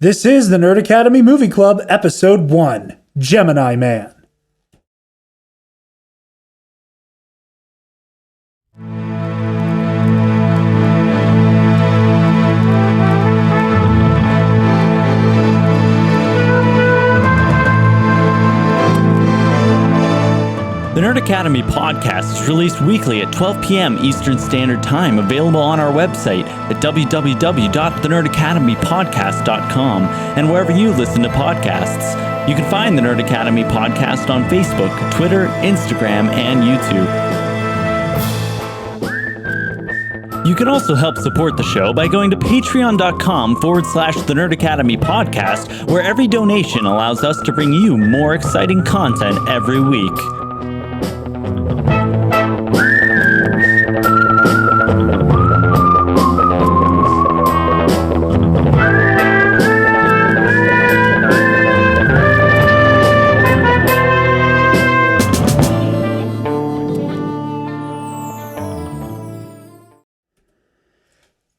This is the Nerd Academy Movie Club, Episode 1, Gemini Man. The Nerd Academy podcast is released weekly at 12 p.m. Eastern Standard Time, available on our website at www.thenerdacademypodcast.com and wherever you listen to podcasts. You can find the Nerd Academy podcast on Facebook, Twitter, Instagram, and YouTube. You can also help support the show by going to patreon.com/The Nerd Academy podcast, where every donation allows us to bring you more exciting content every week.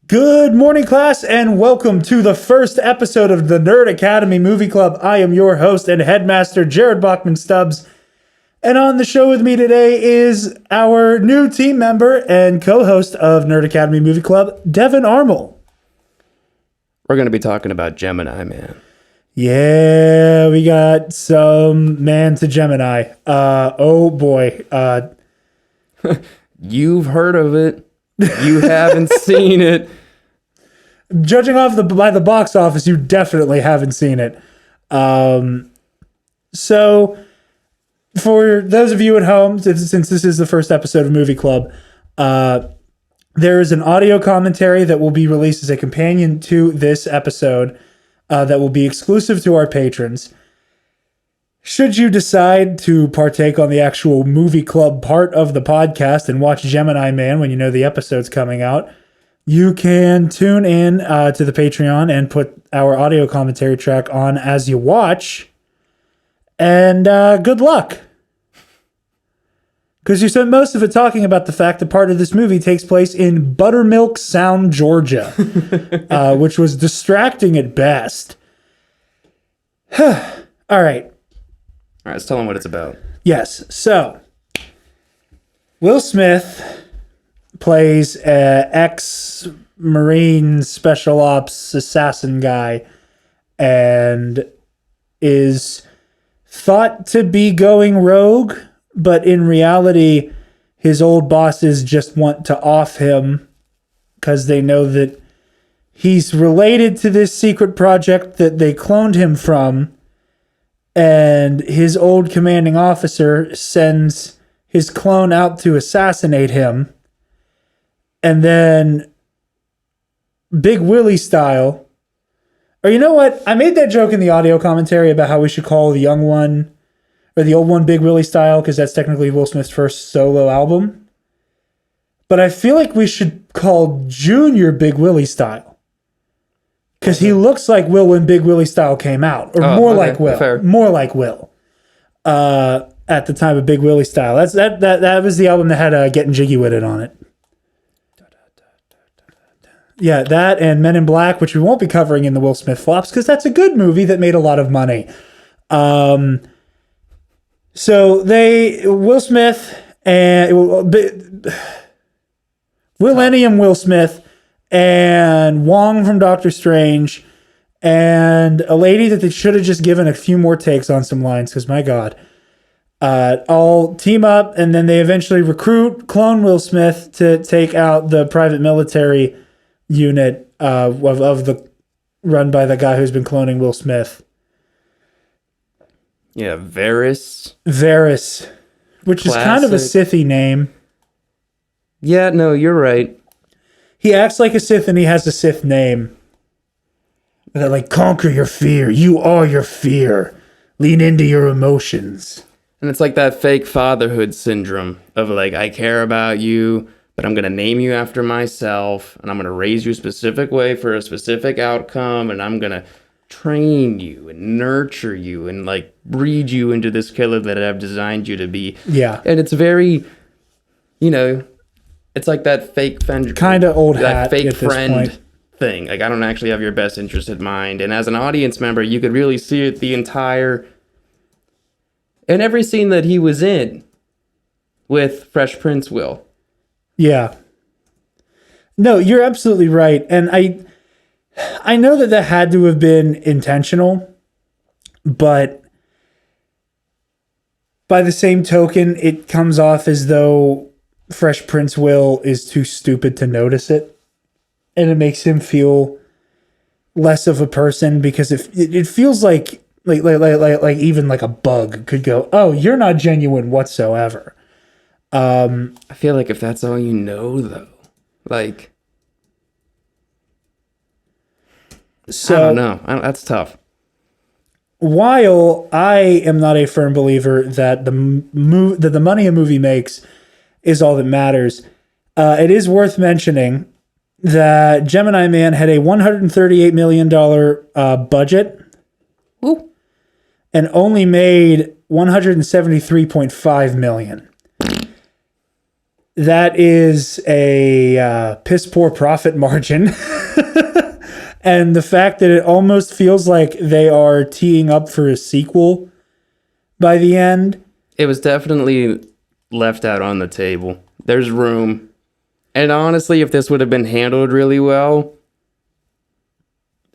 Good morning, class, and welcome to the first episode of the Nerd Academy Movie Club. I am your host and headmaster, Jarod Bachman-Stubbs. And on the show with me today is our new team member and co-host of Nerd Academy Movie Club, Devin Armel. We're going to be talking about Gemini Man. Yeah, we got some man to Gemini. Oh boy. You've heard of it. You haven't seen it. Judging off by the box office, you definitely haven't seen it. So, for those of you at home, since this is the first episode of Movie Club, there is an audio commentary that will be released as a companion to this episode that will be exclusive to our patrons. Should you decide to partake on the actual Movie Club part of the podcast and watch Gemini Man when you know the episode's coming out, you can tune in to the Patreon and put our audio commentary track on as you watch. And good luck. Because you spent most of it talking about the fact that part of this movie takes place in Buttermilk Sound, Georgia, which was distracting at best. All right. All right, let's tell them what it's about. Yes. So, Will Smith plays an ex-Marine special ops assassin guy and is thought to be going rogue, but in reality, his old bosses just want to off him because they know that he's related to this secret project that they cloned him from. And his old commanding officer sends his clone out to assassinate him. And then, Big Willie style, or you know what? I made that joke in the audio commentary about how we should call the young one, or the old one, Big Willie style, because that's technically Will Smith's first solo album. But I feel like we should call Junior Big Willie style. Because he looks like Will when Big Willie style came out. Or more like Will. Fair. More like Will. At the time of Big Willie style. That was the album that had Getting Jiggy With It on it. Yeah, that and Men in Black, which we won't be covering in the Will Smith flops, because that's a good movie that made a lot of money. So Will Smith and Will Smith and Wong from Doctor Strange, and a lady that they should have just given a few more takes on some lines, because my God. All team up, and then they eventually recruit clone Will Smith to take out the private military unit of the run by the guy who's been cloning Will Smith. Yeah, Varys, which is kind of a Sithy name. Yeah, no, you're right. He acts like a Sith and he has a Sith name. That like, conquer your fear. You are your fear. Lean into your emotions. And it's like that fake fatherhood syndrome of like, I care about you, but I'm going to name you after myself, and I'm going to raise you a specific way for a specific outcome, and I'm going to train you and nurture you and like breed you into this killer that I've designed you to be. Yeah. And it's very, it's like that fake friend, kind of old hat that fake at this friend point. thing. Like, I don't actually have your best interest in mind. And as an audience member, you could really see it in every scene that he was in with Fresh Prince Will. Yeah. No, you're absolutely right. And I know that had to have been intentional, but by the same token, it comes off as though Fresh Prince Will is too stupid to notice it. And it makes him feel less of a person because it feels like even like a bug could go, oh, you're not genuine whatsoever. I feel like if that's all you know, though, like, so, I don't know. That's tough. While I am not a firm believer that the money a movie makes is all that matters, it is worth mentioning that Gemini Man had a $138 million budget. Ooh. And only made $173.5 million. That is a piss poor profit margin. And the fact that it almost feels like they are teeing up for a sequel by the end. It was definitely left out on the table. There's room. And honestly, if this would have been handled really well,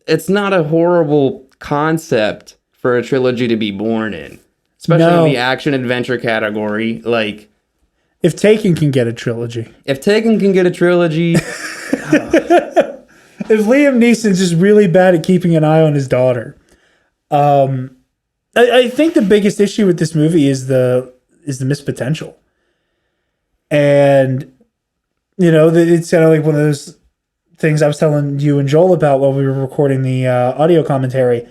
it's not a horrible concept for a trilogy to be born in. Especially in the action adventure category. Like, if Taken can get a trilogy. If Taken can get a trilogy. If Liam Neeson's just really bad at keeping an eye on his daughter. I think the biggest issue with this movie is the missed potential. And, you know, it's kind of like one of those things I was telling you and Joel about while we were recording the audio commentary.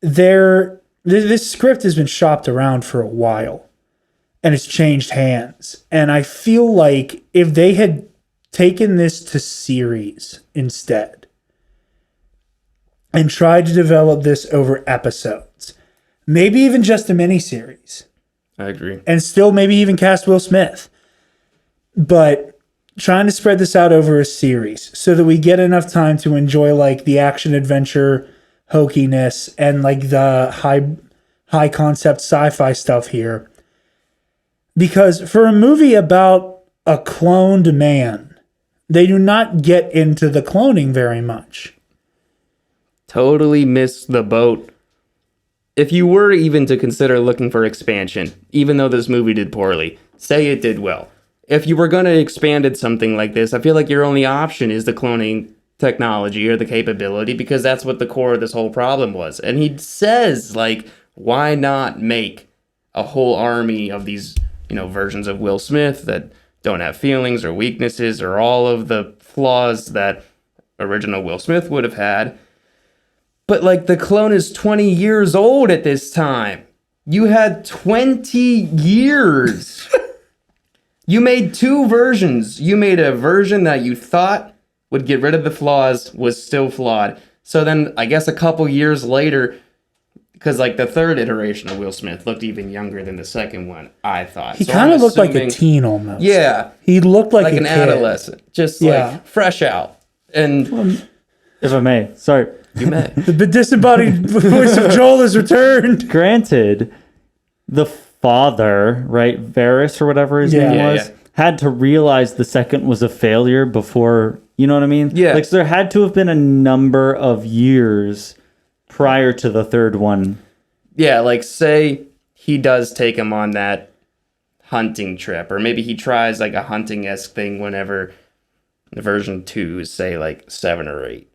This script has been shopped around for a while. And it's changed hands. And I feel like if they had taken this to series instead and tried to develop this over episodes, maybe even just a miniseries. I agree. And still maybe even cast Will Smith. But trying to spread this out over a series so that we get enough time to enjoy like the action adventure hokiness and like the high concept sci-fi stuff here. Because for a movie about a cloned man, they do not get into the cloning very much. Totally missed the boat. If you were even to consider looking for expansion, even though this movie did poorly, say it did well. If you were going to expand it something like this, I feel like your only option is the cloning technology or the capability, because that's what the core of this whole problem was. And he says, like, why not make a whole army of these, you know, versions of Will Smith that don't have feelings or weaknesses or all of the flaws that original Will Smith would have had. But, like, the clone is 20 years old at this time. You had 20 years. You made two versions. You made a version that you thought would get rid of the flaws, was still flawed. So then, I guess a couple years later, because like the third iteration of Will Smith looked even younger than the second one, I thought. He kind of looked like a teen almost. Yeah. He looked like an adolescent. Just like fresh out. And if I may, sorry. You may. The disembodied voice of Joel has returned. Granted, the father, right, Varys or whatever his name was, had to realize the second was a failure before, you know what I mean? Yeah. Like, so there had to have been a number of years prior to the third one. Yeah, like say he does take him on that hunting trip, or maybe he tries like a hunting-esque thing whenever the version 2 is say like 7 or 8.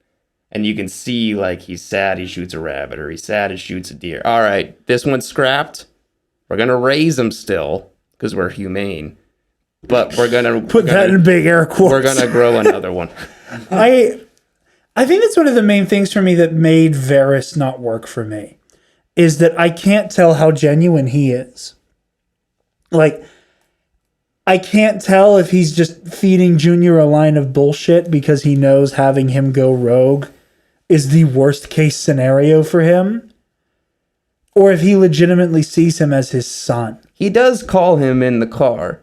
And you can see like he's sad he shoots a rabbit, or he's sad he shoots a deer. All right, this one's scrapped. We're going to raise him still because we're humane. But we're going to put that in big air quotes. We're going to grow another one. I think that's one of the main things for me that made Varys not work for me, is that I can't tell how genuine he is. Like, I can't tell if he's just feeding Junior a line of bullshit because he knows having him go rogue is the worst case scenario for him, or if he legitimately sees him as his son. He does call him in the car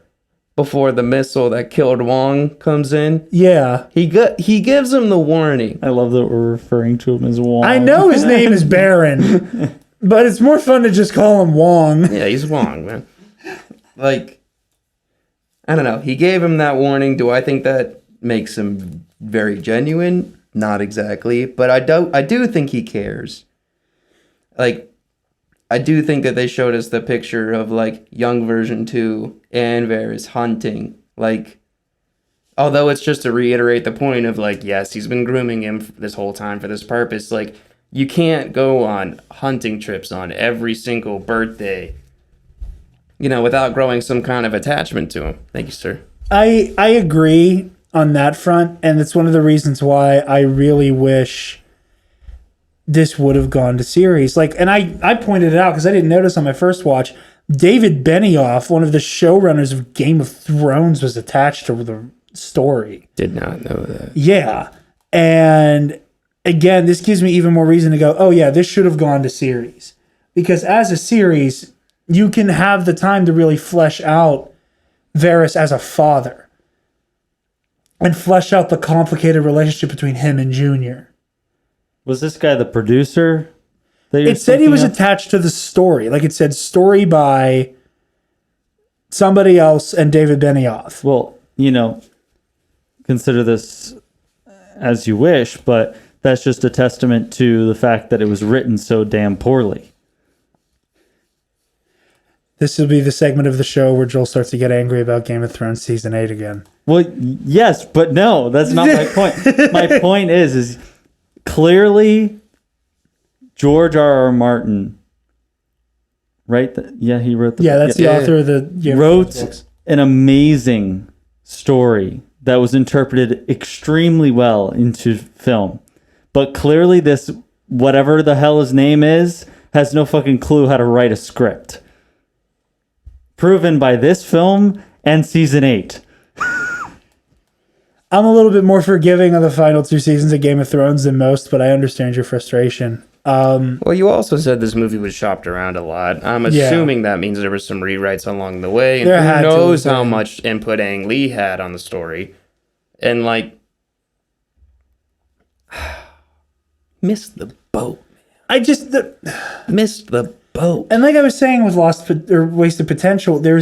before the missile that killed Wong comes in. Yeah. He gives him the warning. I love that we're referring to him as Wong. I know his name is Baron, but it's more fun to just call him Wong. Yeah, he's Wong, man. Like, I don't know. He gave him that warning. Do I think that makes him very genuine? Not exactly, but I do think he cares. Like, I do think that they showed us the picture of, like, young version 2 and Varys hunting. Like, although it's just to reiterate the point of, like, yes, he's been grooming him this whole time for this purpose. Like, you can't go on hunting trips on every single birthday, you know, without growing some kind of attachment to him. Thank you, sir. I agree on that front, and it's one of the reasons why I really wish this would have gone to series. Like, and I pointed it out because I didn't notice on my first watch. David Benioff, one of the showrunners of Game of Thrones, was attached to the story. Did not know that. Yeah. And again, this gives me even more reason to go, oh yeah, this should have gone to series. Because as a series, you can have the time to really flesh out Varys as a father. And flesh out the complicated relationship between him and Junior. Was this guy the producer? It said he was attached to the story. Like it said story by somebody else and David Benioff. Well, you know, consider this as you wish, but that's just a testament to the fact that it was written so damn poorly. This will be the segment of the show where Joel starts to get angry about Game of Thrones Season 8 again. Well, yes, but no, that's not my point. My point is clearly George R.R. Martin, right? He wrote the Yeah, that's the author of the Game of Thrones wrote books. an amazing story that was interpreted extremely well into film. But clearly this, whatever the hell his name is, has no fucking clue how to write a script. Proven by this film and Season 8. I'm a little bit more forgiving of the final 2 seasons of Game of Thrones than most, but I understand your frustration. Well, you also said this movie was shopped around a lot. I'm assuming that means there were some rewrites along the way. And There had who to knows have how been. much input Ang Lee had on the story. And, like, missed the boat. Missed the boat. And like I was saying with Wasted Potential, there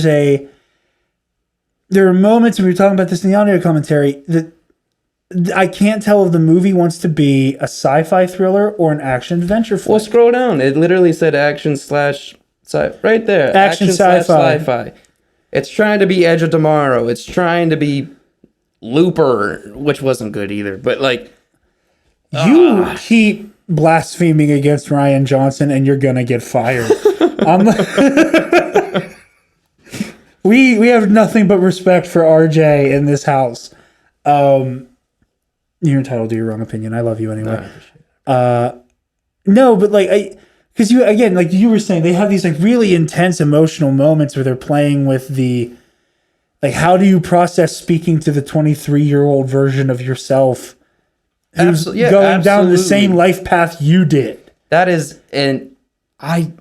are moments, and we were talking about this in the audio commentary, that I can't tell if the movie wants to be a sci-fi thriller or an action-adventure flick. Well, scroll down. It literally said action slash right there. Action slash sci-fi. sci-fi. It's trying to be Edge of Tomorrow. It's trying to be Looper, which wasn't good either. But, like, You keep blaspheming against Ryan Johnson, and you're gonna get fired. We have nothing but respect for RJ in this house. You're entitled to your wrong opinion. I love you anyway. No, but like because you again, like you were saying, they have these like really intense emotional moments where they're playing with the like, how do you process speaking to the 23-year-old version of yourself who's going down the same life path you did? That is, and I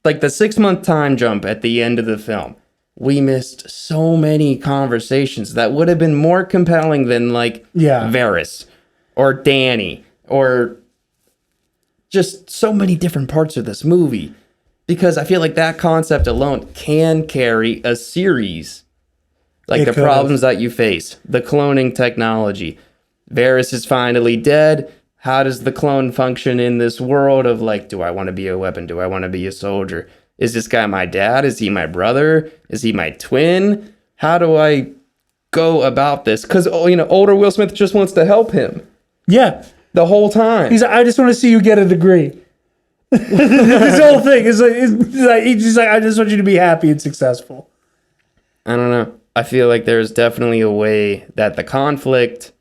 like the 6-month time jump at the end of the film. We missed so many conversations that would have been more compelling than like Varys or Dany or just so many different parts of this movie, because I feel like that concept alone can carry a series. Like the problems that you face, the cloning technology. Varys is finally dead. How does the clone function in this world of like, do I want to be a weapon? Do I want to be a soldier? Is this guy my dad? Is he my brother? Is he my twin? How do I go about this? Because, you know, older Will Smith just wants to help him. Yeah. The whole time. He's like, I just want to see you get a degree. This whole thing is like, he's just like, I just want you to be happy and successful. I don't know. I feel like there's definitely a way that the conflict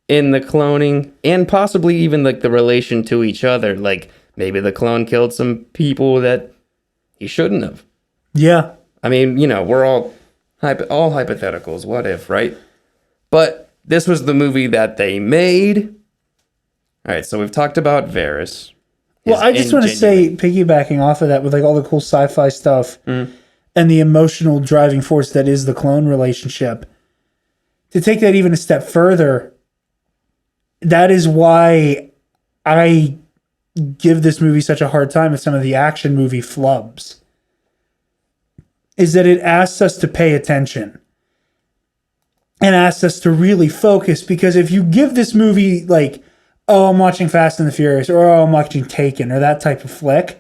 in the cloning and possibly even like the relation to each other, like maybe the clone killed some people that he shouldn't have. Yeah. I mean, you know, we're all hypotheticals. What if, right? But this was the movie that they made. All right, so we've talked about Varys. Well, I just want to say, piggybacking off of that with like all the cool sci-fi stuff, and and the emotional driving force that is the clone relationship. To take that even a step further, that is why I give this movie such a hard time with some of the action movie flubs. Is that it asks us to pay attention and asks us to really focus, because if you give this movie like, oh, I'm watching Fast and the Furious, or oh, I'm watching Taken, or that type of flick,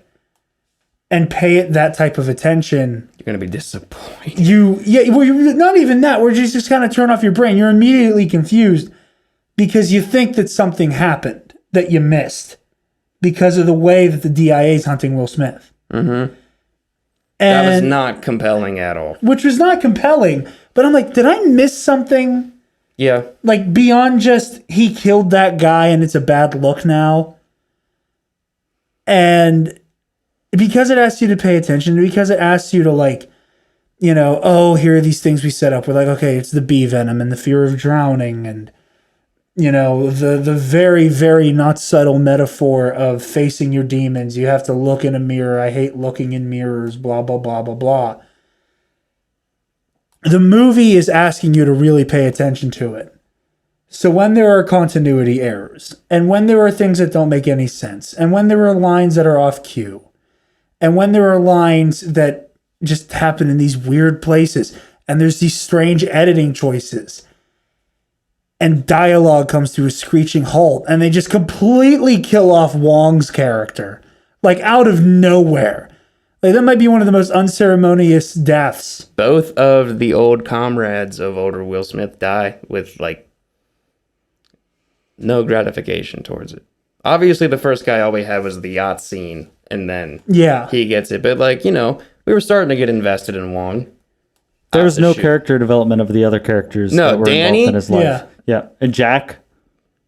and pay it that type of attention, You're going to be disappointed. Well, not even that. We're just kind of turn off your brain. You're immediately confused because you think that something happened that you missed because of the way that the DIA is hunting Will Smith. Mm-hmm. And, That was not compelling at all. which was not compelling. But I'm like, did I miss something? Yeah. Like, beyond just he killed that guy and it's a bad look now. And because it asks you to pay attention, because it asks you to, like, you know, oh, here are these things we set up. We're like, okay, it's the bee venom and the fear of drowning, and, you know, the very, very not subtle metaphor of facing your demons. You have to look in a mirror. I hate looking in mirrors, blah, blah, blah, blah, blah. The movie is asking you to really pay attention to it. So when there are continuity errors, and when there are things that don't make any sense, and when there are lines that are off cue, and when there are lines that just happen in these weird places, and there's these strange editing choices, and dialogue comes to a screeching halt, and they just completely kill off Wong's character, like out of nowhere. Like, that might be one of the most unceremonious deaths. Both of the old comrades of older Will Smith die with, like, no gratification towards it. Obviously, the first guy, all we had was the yacht scene, and then Yeah. he gets it. But, like, you know, we were starting to get invested in Wong. There was no shoot. character development of the other characters No, that were Danny? involved in his life. Yeah. Yeah. And Jack.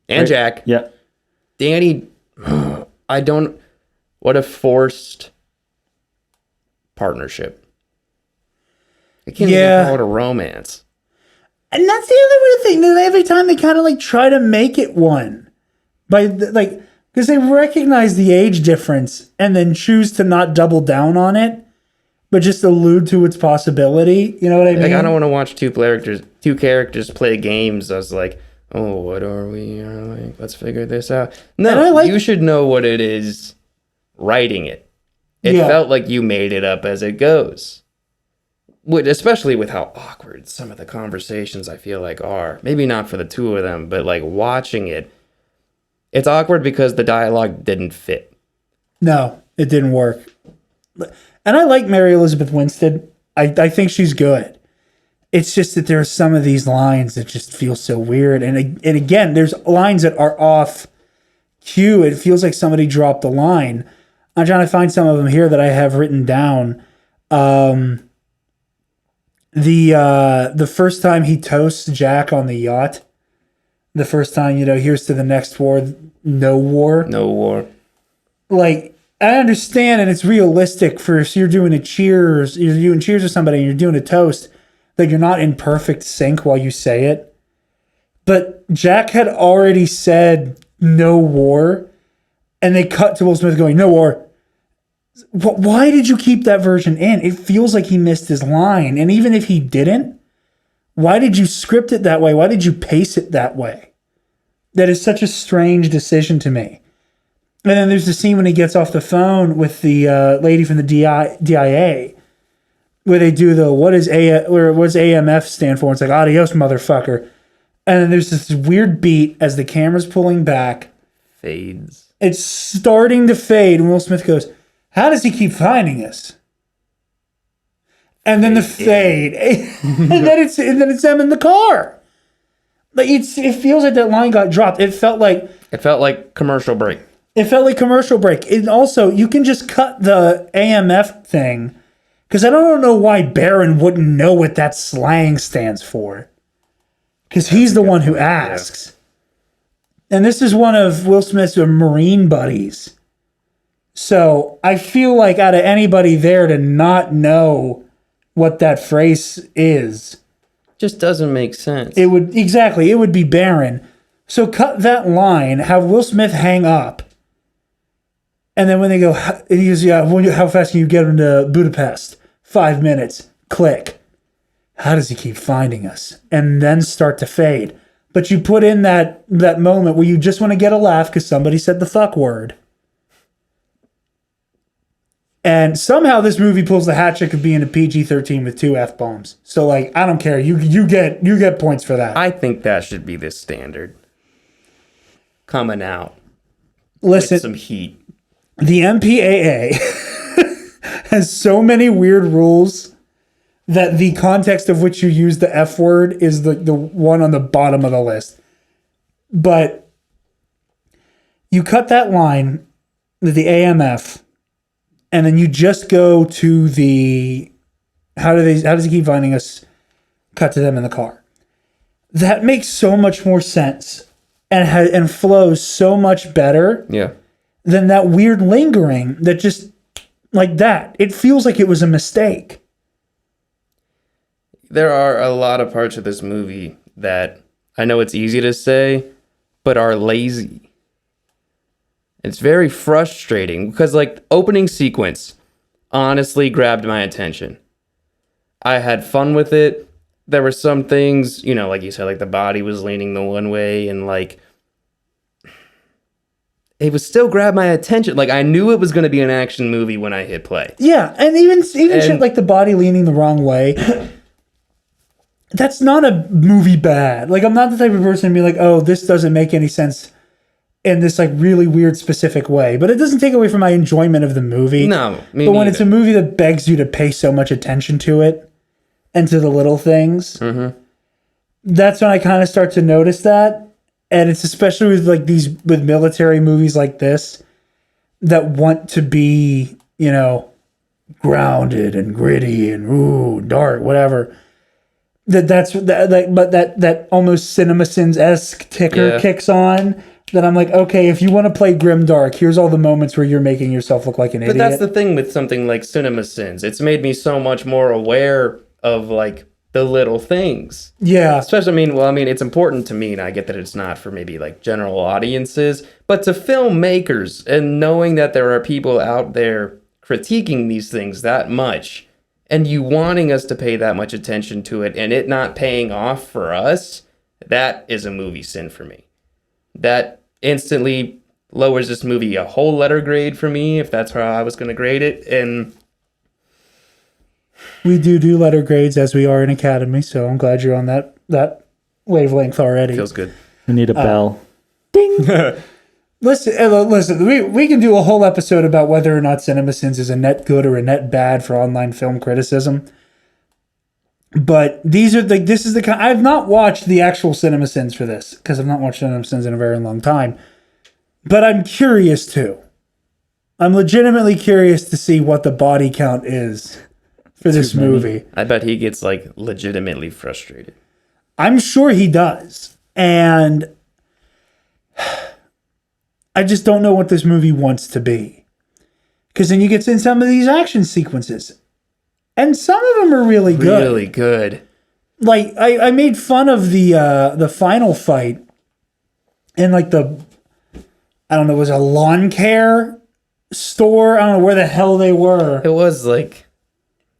And Right. Jack. Yeah. Danny, what a forced partnership. I can't Yeah. even call it a romance. And that's the other weird thing. That every time they kind of like try to make it one, because they recognize the age difference and then choose to not double down on it, but just allude to its possibility. You know what I mean? Like, I don't want to watch two characters play games. I was like, oh, what are we? Like, let's figure this out. And I No, like- you should know what it is writing it. It Yeah. felt like you made it up as it goes. Especially with how awkward some of the conversations I feel like are. Maybe not for the two of them, but like watching it, it's awkward because the dialogue didn't fit. No, it didn't work. And I like Mary Elizabeth Winstead. I think she's good. It's just that there are some of these lines that just feel so weird. And again, there's lines that are off cue. It feels like somebody dropped the line. I'm trying to find some of them here that I have written down. The first time he toasts Jack on the yacht, the first time, you know, here's to the next war, no war. No war. Like, I understand, and it's realistic for if you're doing you're doing cheers with somebody and you're doing a toast, that you're not in perfect sync while you say it. But Jack had already said no war, and they cut to Will Smith going, no war. Why did you keep that version in? It feels like he missed his line. And even if he didn't, why did you script it that way? Why did you pace it that way? That is such a strange decision to me. And then there's the scene when he gets off the phone with the lady from the DIA, where they do the what does AMF stand for? It's like adios, motherfucker. And then there's this weird beat as the camera's pulling back. Fades. It's starting to fade, and Will Smith goes, "How does he keep finding us?" And then the fade, and then it's them in the car. Like it feels like that line got dropped. It felt like commercial break. It felt like commercial break. And also, you can just cut the AMF thing, because I don't know why Barron wouldn't know what that slang stands for. Because he's the one who asks. Yeah. And this is one of Will Smith's Marine buddies. So I feel like out of anybody there to not know what that phrase is, Just doesn't make sense. it would be Barron. So cut that line, have Will Smith hang up. And then when they go, he goes, yeah, how fast can you get into Budapest? 5 minutes, click. How does he keep finding us? And then start to fade. But you put in that moment where you just want to get a laugh because somebody said the fuck word. And somehow this movie pulls the hat trick of being a PG-13 with 2 F-bombs. So, like, I don't care. You get points for that. I think that should be the standard. Coming out. Listen, With some heat. the MPAA has so many weird rules that the context of which you use the F word is the one on the bottom of the list. But you cut that line with the AMF, and then you just go to the how does he keep finding us? Cut to them in the car. That makes so much more sense and flows so much better Yeah. than that weird lingering that just like that. It feels like it was a mistake. There are a lot of parts of this movie that I know it's easy to say, but are lazy. It's very frustrating because, like, opening sequence honestly grabbed my attention. I had fun with it. There were some things, you know, like you said, like the body was leaning the one way and, like, it was still grabbed my attention. Like, I knew it was going to be an action movie when I hit play. Yeah, and even shit like the body leaning the wrong way. That's not a movie bad. Like, I'm not the type of person to be like, oh, this doesn't make any sense in this, like, really weird specific way. But it doesn't take away from my enjoyment of the movie. No, me But when neither. it's a movie that begs you to pay so much attention to it and to the little things, that's when I kind of start to notice that. And it's especially with, like, with military movies like this that want to be, you know, grounded and gritty and ooh, dark, whatever. That almost CinemaSins-esque ticker kicks on. That I'm like, okay, if you want to play grimdark, here's all the moments where you're making yourself look like an idiot. But that's the thing with something like CinemaSins. It's made me so much more aware of, like, the little things. Yeah. Especially, it's important to me, and I get that it's not for maybe, like, general audiences, but to filmmakers, and knowing that there are people out there critiquing these things that much, and you wanting us to pay that much attention to it, and it not paying off for us, that is a movie sin for me. That instantly lowers this movie a whole letter grade for me, if that's how I was going to grade it. And we do letter grades as we are in Academy, so I'm glad you're on that wavelength already. feels good. We need a bell. Ding. Listen. We can do a whole episode about whether or not CinemaSins is a net good or a net bad for online film criticism. But this is the kind. I've not watched the actual CinemaSins for this because I've not watched CinemaSins in a very long time. But I'm curious too. I'm legitimately curious to see what the body count is for this movie. I bet he gets, like, legitimately frustrated. I'm sure he does. And I just don't know what this movie wants to be. Because then you get in some of these action sequences. And some of them are really good. Really good. Like, I made fun of the final fight in, like, I don't know, it was a lawn care store? I don't know where the hell they were. It was, like,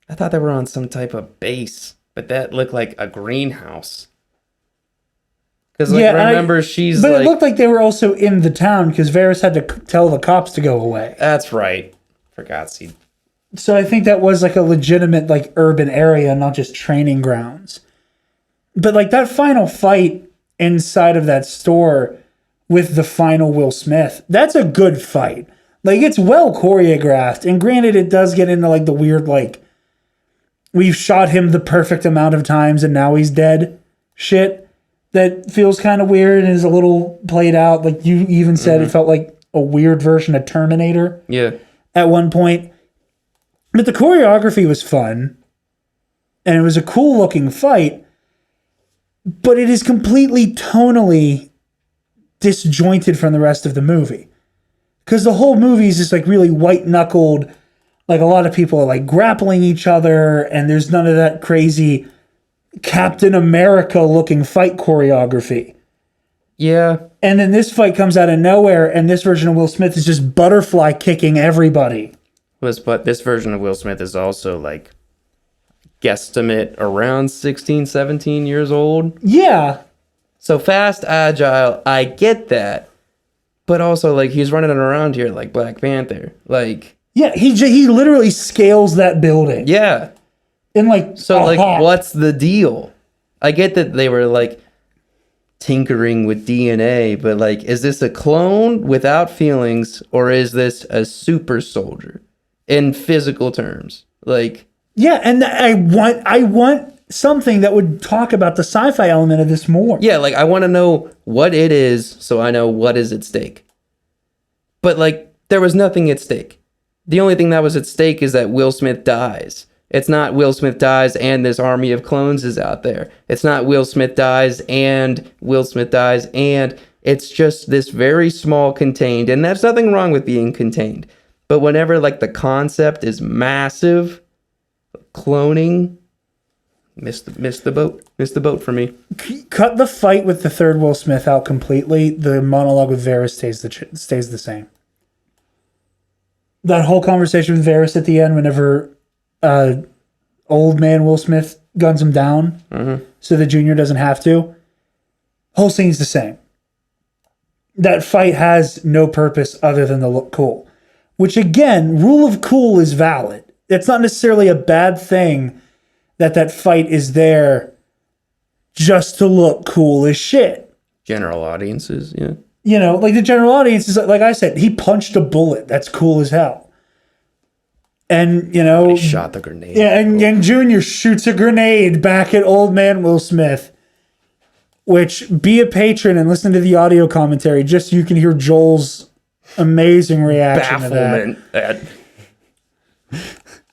I thought they were on some type of base, but that looked like a greenhouse. Because, like, remember, she's, but like... it looked like they were also in the town because Varys had to tell the cops to go away. That's right. For God's sake. So I think that was, like, a legitimate, like, urban area, not just training grounds. But, like, that final fight inside of that store with the final Will Smith, that's a good fight. Like, it's well choreographed. And granted, it does get into, like, the weird, like, we've shot him the perfect amount of times and now he's dead shit that feels kind of weird and is a little played out. Like, you even said it felt like a weird version of Terminator. Yeah. At one point. But the choreography was fun. And it was a cool looking fight. But it is completely tonally disjointed from the rest of the movie. Because the whole movie is just, like, really white knuckled. Like, a lot of people are, like, grappling each other. And there's none of that crazy Captain America looking fight choreography. Yeah. And then this fight comes out of nowhere. And this version of Will Smith is just butterfly kicking everybody. But this version of Will Smith is also, like, guesstimate around 16, 17 years old. Yeah. So fast, agile, I get that. But also, like, he's running around here like Black Panther. Like, Yeah, he literally scales that building. yeah. And like, So, like, what's the deal? I get that they were, like, tinkering with DNA, but, like, is this a clone without feelings, or is this a super soldier in physical terms? Like, yeah, and I want something that would talk about the sci-fi element of this more. yeah, like, I want to know what it is so I know what is at stake. But, like, there was nothing at stake. The only thing that was at stake is that Will Smith dies. It's not Will Smith dies and this army of clones is out there. It's not Will Smith dies and Will Smith dies and it's just this very small contained, and there's nothing wrong with being contained. But whenever, like, the concept is massive, cloning, missed the boat for me. Cut the fight with the third Will Smith out completely. The monologue with Varys stays the same. That whole conversation with Varys at the end, whenever old man Will Smith guns him down, so the junior doesn't have to. Whole scene's the same. That fight has no purpose other than to look cool. Which, again, rule of cool is valid. It's not necessarily a bad thing that fight is there just to look cool as shit. General audiences, yeah. You know, like the general audience is, like I said, he punched a bullet. That's cool as hell. And, you know... He shot the grenade. Yeah, and Junior shoots a grenade back at old man Will Smith. Which, be a patron and listen to the audio commentary just so you can hear Joel's amazing reaction to that.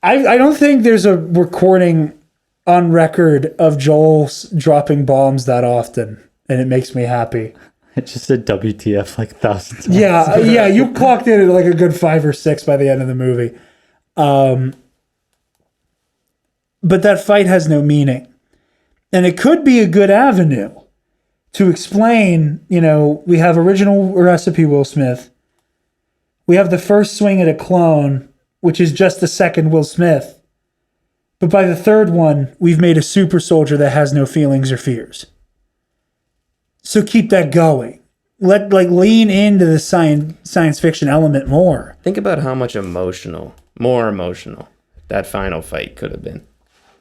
I don't think there's a recording on record of Joel's dropping bombs that often, and it makes me happy. I just said WTF like 1,000 times. Yeah, you clocked in at like a good 5 or 6 by the end of the movie. But that fight has no meaning. And it could be a good avenue to explain, you know, we have original recipe Will Smith. We have the first swing at a clone, which is just the second Will Smith. But by the third one, we've made a super soldier that has no feelings or fears. So keep that going. Lean into the science fiction element more. Think about how much more emotional that final fight could have been.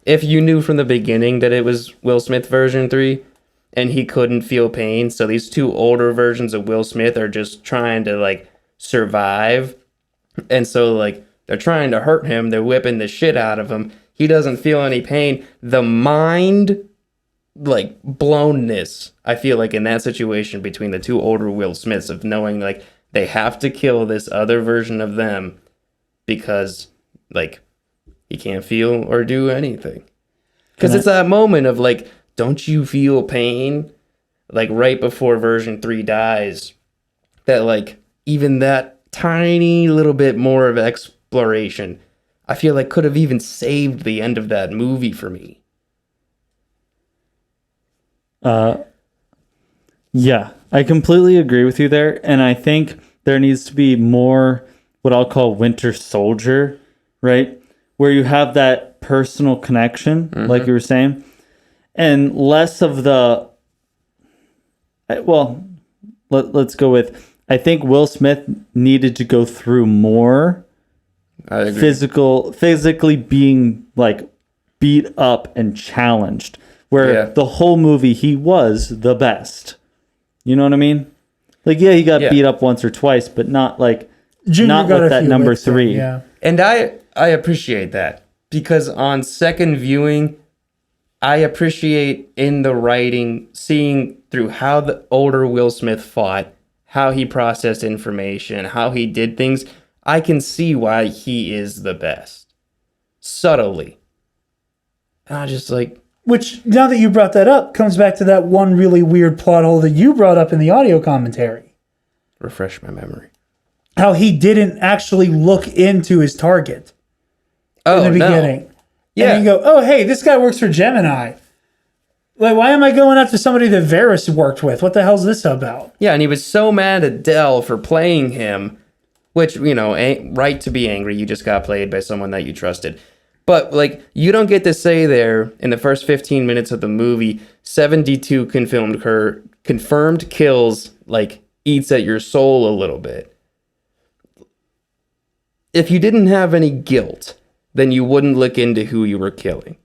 If you knew from the beginning that it was Will Smith version 3 and he couldn't feel pain, so these two older versions of Will Smith are just trying to, like, survive. And so, like, they're trying to hurt him. They're whipping the shit out of him. He doesn't feel any pain. The mind, like, blownness, I feel like, in that situation between the two older Will Smiths of knowing, like, they have to kill this other version of them because, like, he can't feel or do anything. Because it's that moment of, like, don't you feel pain? Like, right before version 3 dies, that, like, even that tiny little bit more of exploration, I feel like could have even saved the end of that movie for me. Yeah, I completely agree with you there. And I think there needs to be more what I'll call Winter Soldier, right? Where you have that personal connection, like you were saying, and less of the, well, let's go with, I think Will Smith needed to go through more physically being, like, beat up and challenged, where the whole movie he was the best. You know what I mean? Like, yeah, he got beat up once or twice, but not like Junior not got with a that few number licks in, 3. yeah. And I appreciate that, because on second viewing, I appreciate in the writing seeing through how the older Will Smith fought, how he processed information, how he did things. I can see why he is the best. Subtly. And I just, like... Which, now that you brought that up, comes back to that one really weird plot hole that you brought up in the audio commentary. Refresh my memory. How he didn't actually look into his target in the beginning. No. Yeah. And you go, oh, hey, this guy works for Gemini. Like, why am I going after somebody that Varys worked with? What the hell's this about? Yeah, and he was so mad at Dell for playing him, which, you know, ain't right to be angry. You just got played by someone that you trusted. But like, you don't get to say there in the first 15 minutes of the movie, 72 confirmed kills, like, eats at your soul a little bit. If you didn't have any guilt, then you wouldn't look into who you were killing.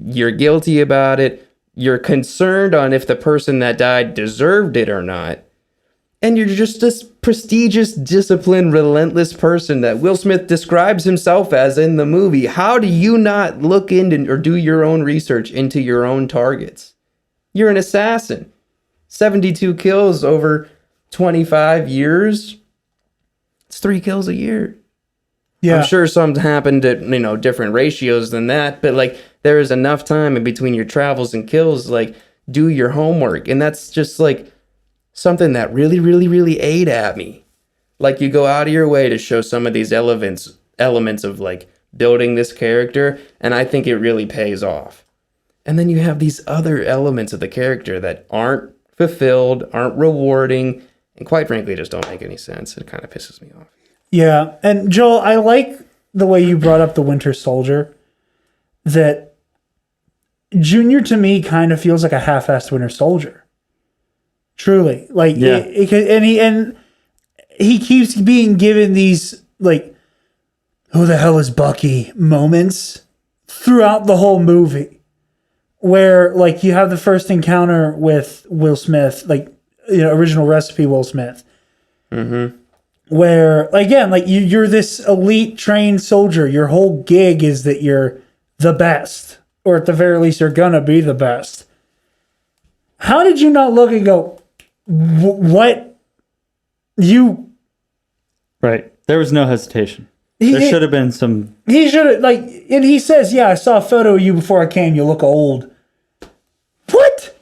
You're guilty about it. You're concerned on if the person that died deserved it or not. And you're just this prestigious, disciplined, relentless person that Will Smith describes himself as in the movie. How do you not look into or do your own research into your own targets? You're an assassin. 72 kills over 25 years. It's 3 kills a year. Yeah. I'm sure some happened at, different ratios than that, but like there is enough time in between your travels and kills, like do your homework. And that's just like something that really, really, really ate at me. Like you go out of your way to show some of these elements of like building this character, and I think it really pays off. And then you have these other elements of the character that aren't fulfilled, aren't rewarding, and quite frankly just don't make any sense. It kind of pisses me off. Yeah, and Joel, I like the way you brought up the Winter Soldier. That Junior to me kind of feels like a half-assed Winter Soldier. Truly, like, Yeah. and he keeps being given these like, who the hell is Bucky moments throughout the whole movie, where like you have the first encounter with Will Smith, like original recipe Will Smith, where again like you're this elite trained soldier. Your whole gig is that you're the best, or at the very least you're gonna be the best. How did you not look and go, what you? Right. There was no hesitation. There should have been some. He should have, like, and he says, yeah, I saw a photo of you before I came. You look old. What?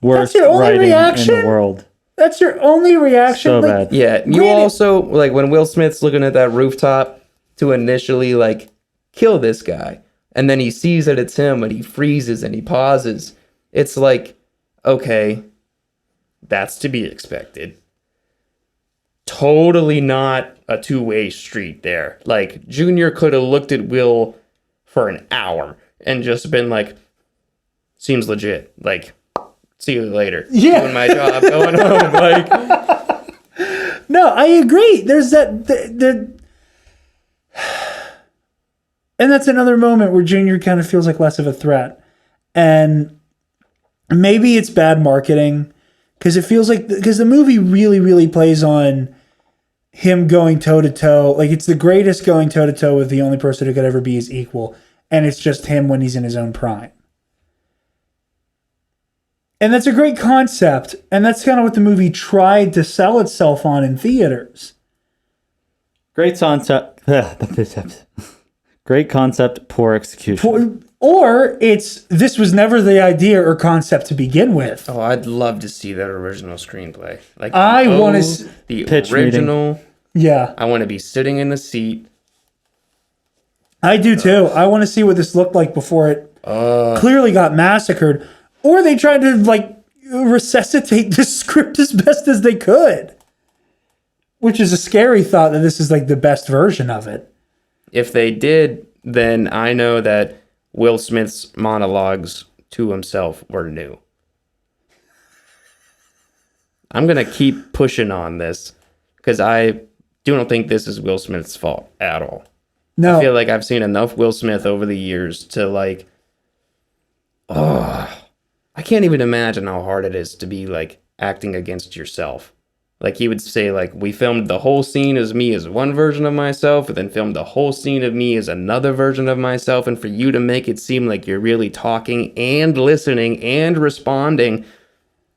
Worst That's your only writing reaction? in the world. That's your only reaction? So Like, bad. Yeah, you Granted- also, like, when Will Smith's looking at that rooftop to initially, like, kill this guy, and then he sees that it's him, and he freezes, and he pauses. It's like, okay, that's to be expected. Totally not a two-way street there. Like, Junior could have looked at Will for an hour and just been like, seems legit. Like, see you later. Yeah. Doing my job, going home. Like, no, I agree. There's that, and that's another moment where Junior kind of feels like less of a threat. And maybe it's bad marketing, because it feels like, because the movie really, really plays on him going toe to toe. Like, it's the greatest going toe to toe with the only person who could ever be his equal. And it's just him when he's in his own prime. And that's a great concept. And that's kind of what the movie tried to sell itself on in theaters. Great concept. Great concept, poor execution. Or it's, this was never the idea or concept to begin with. oh, I'd love to see that original screenplay. Like, I the wanna old- the Pitch original. Yeah, I want to be sitting in the seat. I do too. I want to see what this looked like before it clearly got massacred. Or they tried to, like, resuscitate this script as best as they could. Which is a scary thought that this is, like, the best version of it. If they did, then I know that Will Smith's monologues to himself were new. I'm going to keep pushing on this because I don't think this is Will Smith's fault at all. No. I feel like I've seen enough Will Smith over the years to, like, I can't even imagine how hard it is to be, like, acting against yourself. Like, he would say, like, we filmed the whole scene as me as one version of myself, and then filmed the whole scene of me as another version of myself, and for you to make it seem like you're really talking and listening and responding,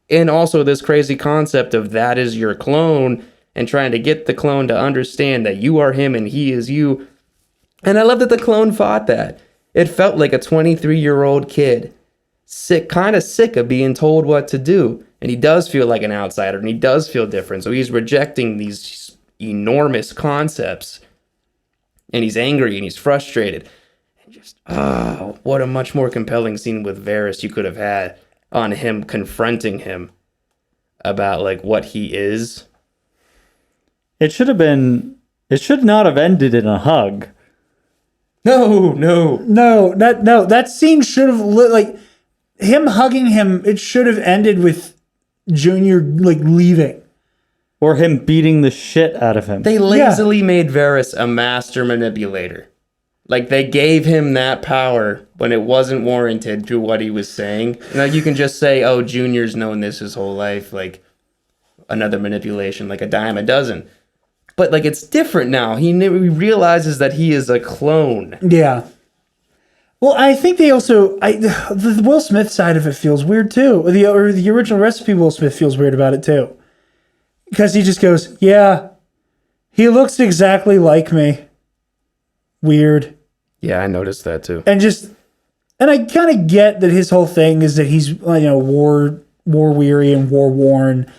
and also this crazy concept of that is your clone, and trying to get the clone to understand that you are him and he is you. And I love that the clone fought that. It felt like a 23-year-old kid, kind of sick of being told what to do. And he does feel like an outsider, and he does feel different. So he's rejecting these enormous concepts, and he's angry and he's frustrated. And just, what a much more compelling scene with Varys you could have had on him confronting him about, like, what he is. It should not have ended in a hug. No. No, that scene should have like him hugging him. It should have ended with Junior like leaving. Or him beating the shit out of him. They lazily made Varys a master manipulator. Like, they gave him that power when it wasn't warranted to what he was saying. Like, you can just say, oh, Junior's known this his whole life. Like, another manipulation, like a dime a dozen. But, like, it's different now. He realizes that he is a clone. Yeah. Well, I think they also... the Will Smith side of it feels weird, too. The original Recipe Will Smith feels weird about it, too. Because he just goes, yeah, he looks exactly like me. Weird. Yeah, I noticed that too. And I kind of get that his whole thing is that he's, war weary and war worn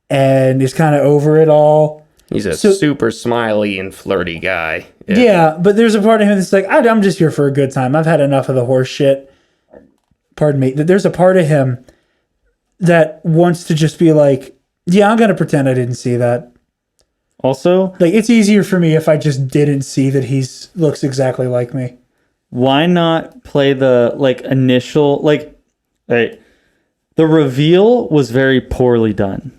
and is kind of over it all. He's a super smiley and flirty guy. Yeah, but there's a part of him that's like, I'm just here for a good time. I've had enough of the horse shit. Pardon me. There's a part of him that wants to just be like, yeah, I'm going to pretend I didn't see that. Also, like, it's easier for me if I just didn't see that he's looks exactly like me. Why not play the initial the reveal was very poorly done.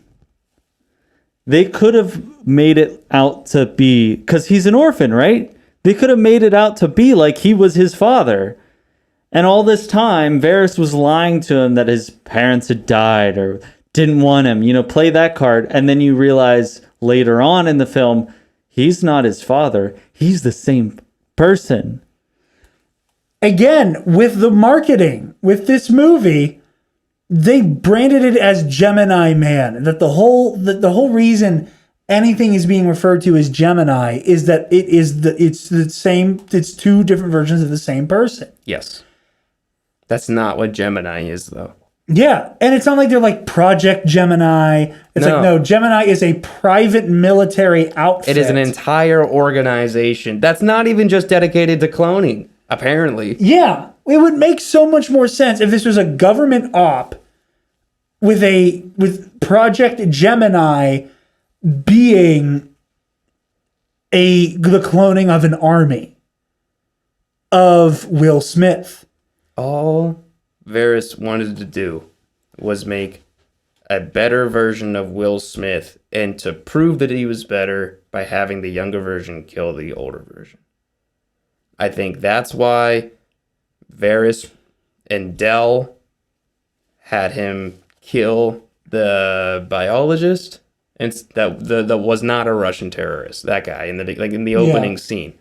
They could have made it out to be, because he's an orphan, right? They could have made it out to be like he was his father. And all this time, Varys was lying to him that his parents had died or didn't want him. Play that card. And then you realize later on in the film, he's not his father. He's the same person. Again, with the marketing, with this movie, they branded it as Gemini Man. That the whole reason anything is being referred to as Gemini is that it's the same. It's two different versions of the same person. Yes. That's not what Gemini is, though. Yeah, and it's not like they're like Project Gemini. It's no, Gemini is a private military outfit. It is an entire organization that's not even just dedicated to cloning, apparently. Yeah, it would make so much more sense if this was a government op with Project Gemini being the cloning of an army of Will Smith. All Varys wanted to do was make a better version of Will Smith and to prove that he was better by having the younger version kill the older version. I think that's why Varys and Dell had him kill the biologist, and that was not a Russian terrorist. That guy in the opening scene.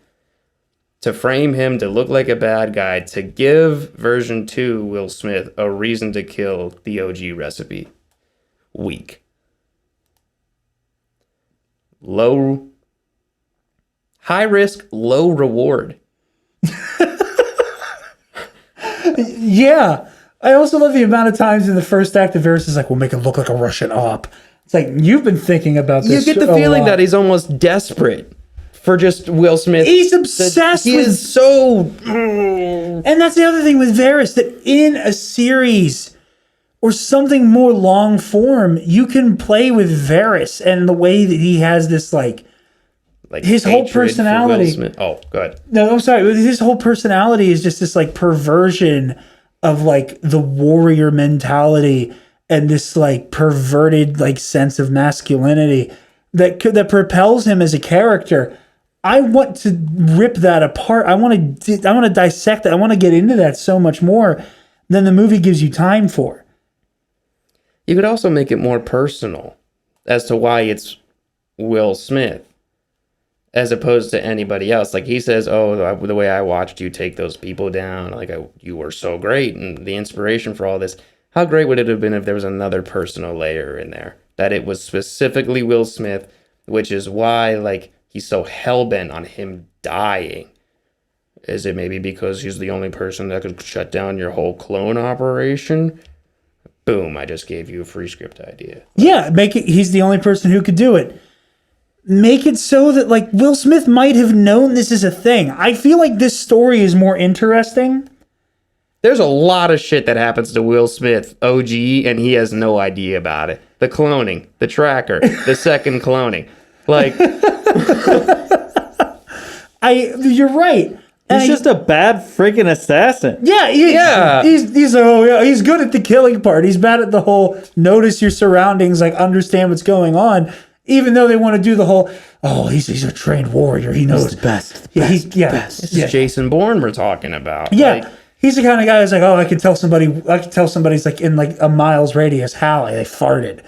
To frame him to look like a bad guy, to give version 2 Will Smith a reason to kill the OG Recipe. Weak. High risk, low reward. Yeah. I also love the amount of times in the first act that Varys is like, we'll make it look like a Russian op. It's like, you've been thinking about this. You get the feeling that he's almost desperate for just Will Smith. He's obsessed with... He is so... And that's the other thing with Varys, that in a series or something more long form, you can play with Varys and the way that he has this, like his whole personality. Oh, good. No, I'm sorry. His whole personality is just this, like, perversion of, like, the warrior mentality and this, like, perverted, like, sense of masculinity that propels him as a character. I want to rip that apart. I want to dissect it. I want to get into that so much more than the movie gives you time for. You could also make it more personal as to why it's Will Smith as opposed to anybody else. Like, he says, oh, the way I watched you take those people down, you were so great and the inspiration for all this. How great would it have been if there was another personal layer in there? That it was specifically Will Smith, which is why, like, he's so hell-bent on him dying. Is it maybe because he's the only person that could shut down your whole clone operation? Boom, I just gave you a free script idea. Yeah, he's the only person who could do it. Make it so that, like, Will Smith might have known this is a thing. I feel like this story is more interesting. There's a lot of shit that happens to Will Smith, OG, and he has no idea about it. The cloning, the tracker, the second cloning. Like... You're right. He's just a bad freaking assassin. Yeah, he's he's good at the killing part. He's bad at the whole notice your surroundings, like understand what's going on. Even though they want to do the whole, he's a trained warrior. He knows the best. This is Jason Bourne we're talking about. Yeah, Like, he's the kind of guy who's like, I can tell somebody's like in like a mile's radius how they farted.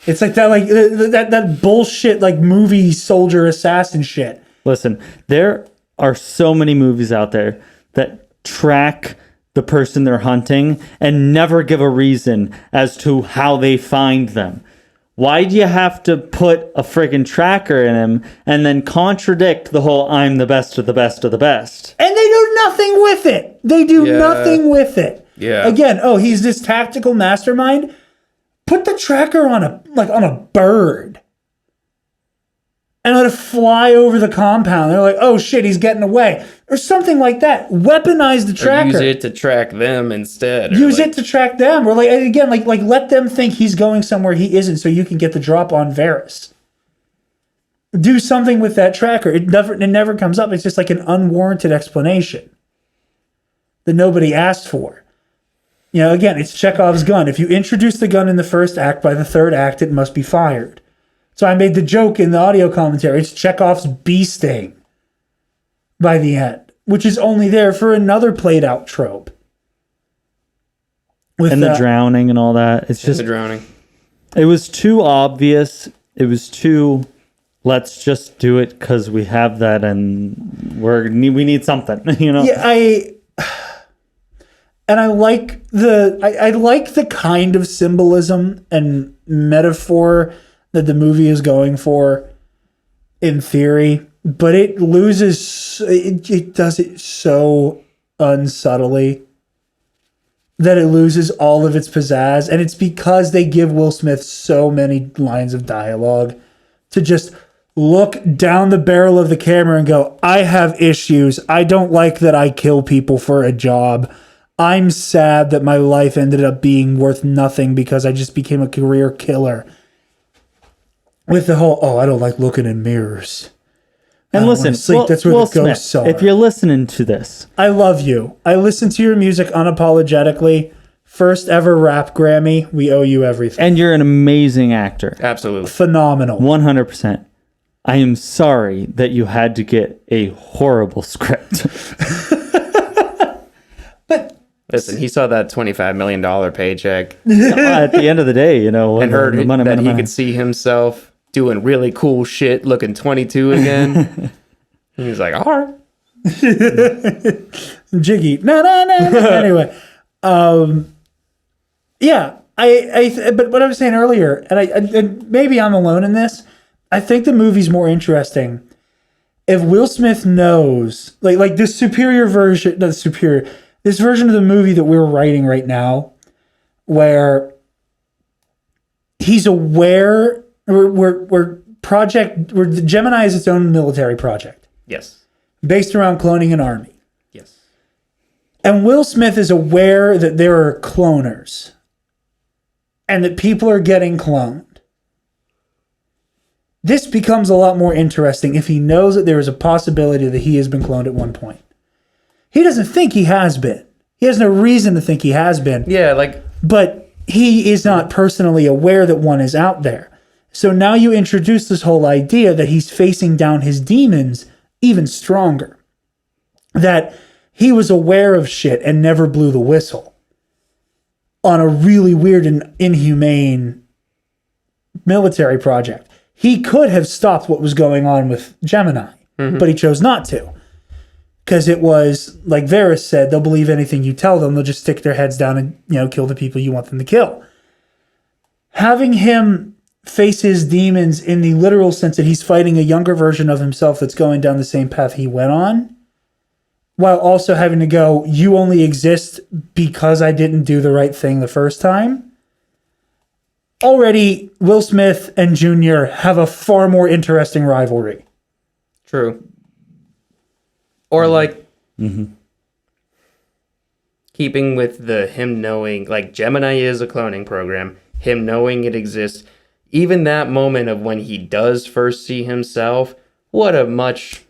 It's like that, like that bullshit, like movie soldier assassin shit. Listen, there are so many movies out there that track the person they're hunting and never give a reason as to how they find them. Why do you have to put a friggin' tracker in him and then contradict the whole I'm the best of the best of the best? And they do nothing with it. They do nothing with it. Yeah. Again, he's this tactical mastermind. Put the tracker on a bird. And let it fly over the compound. They're like, oh shit, he's getting away. Or something like that. Weaponize the tracker. Or use it to track them instead. Use it to track them. Or like again, like let them think he's going somewhere he isn't so you can get the drop on Varys. Do something with that tracker. It never comes up. It's just like an unwarranted explanation that nobody asked for. You know, again, it's Chekhov's gun. If you introduce the gun in the first act, by the third act, it must be fired. So I made the joke in the audio commentary. It's Chekhov's bee sting by the end, which is only there for another played out trope. And the drowning and all that. It's just the drowning. It was too obvious. It was too, let's just do it because we have that and we need something, you know? Yeah, I like the kind of symbolism and metaphor that the movie is going for in theory, but it does it so unsubtly that it loses all of its pizzazz. And it's because they give Will Smith so many lines of dialogue to just look down the barrel of the camera and go, I have issues. I don't like that I kill people for a job. I'm sad that my life ended up being worth nothing because I just became a career killer. With the whole, I don't like looking in mirrors. And listen, that's where the ghosts are. If you're listening to this, I love you. I listen to your music unapologetically. First ever rap Grammy. We owe you everything. And you're an amazing actor. Absolutely. Phenomenal. 100%. I am sorry that you had to get a horrible script. But listen, he saw that $25 million paycheck At the end of the day, you know, and heard that he could see himself doing really cool shit, looking 22 again. He was like, all right. Jiggy. No. Anyway. Yeah. But what I was saying earlier, and maybe I'm alone in this, I think the movie's more interesting if Will Smith knows, like this superior version, this version of the movie that we're writing right now, where he's aware, where Gemini is its own military project. Yes. Based around cloning an army. Yes. And Will Smith is aware that there are cloners and that people are getting cloned. This becomes a lot more interesting if he knows that there is a possibility that he has been cloned at one point. He doesn't think he has been. He has no reason to think he has been. Yeah, but he is not personally aware that one is out there. So now you introduce this whole idea that he's facing down his demons even stronger. That he was aware of shit and never blew the whistle on a really weird and inhumane military project. He could have stopped what was going on with Gemini, but he chose not to. Because it was, like Varys said, they'll believe anything you tell them. They'll just stick their heads down and, kill the people you want them to kill. Having him face his demons in the literal sense that he's fighting a younger version of himself that's going down the same path he went on, while also having to go, you only exist because I didn't do the right thing the first time. Already, Will Smith and Jr. have a far more interesting rivalry. True. Or keeping with him knowing, like Gemini is a cloning program, him knowing it exists, even that moment of when he does first see himself, what a much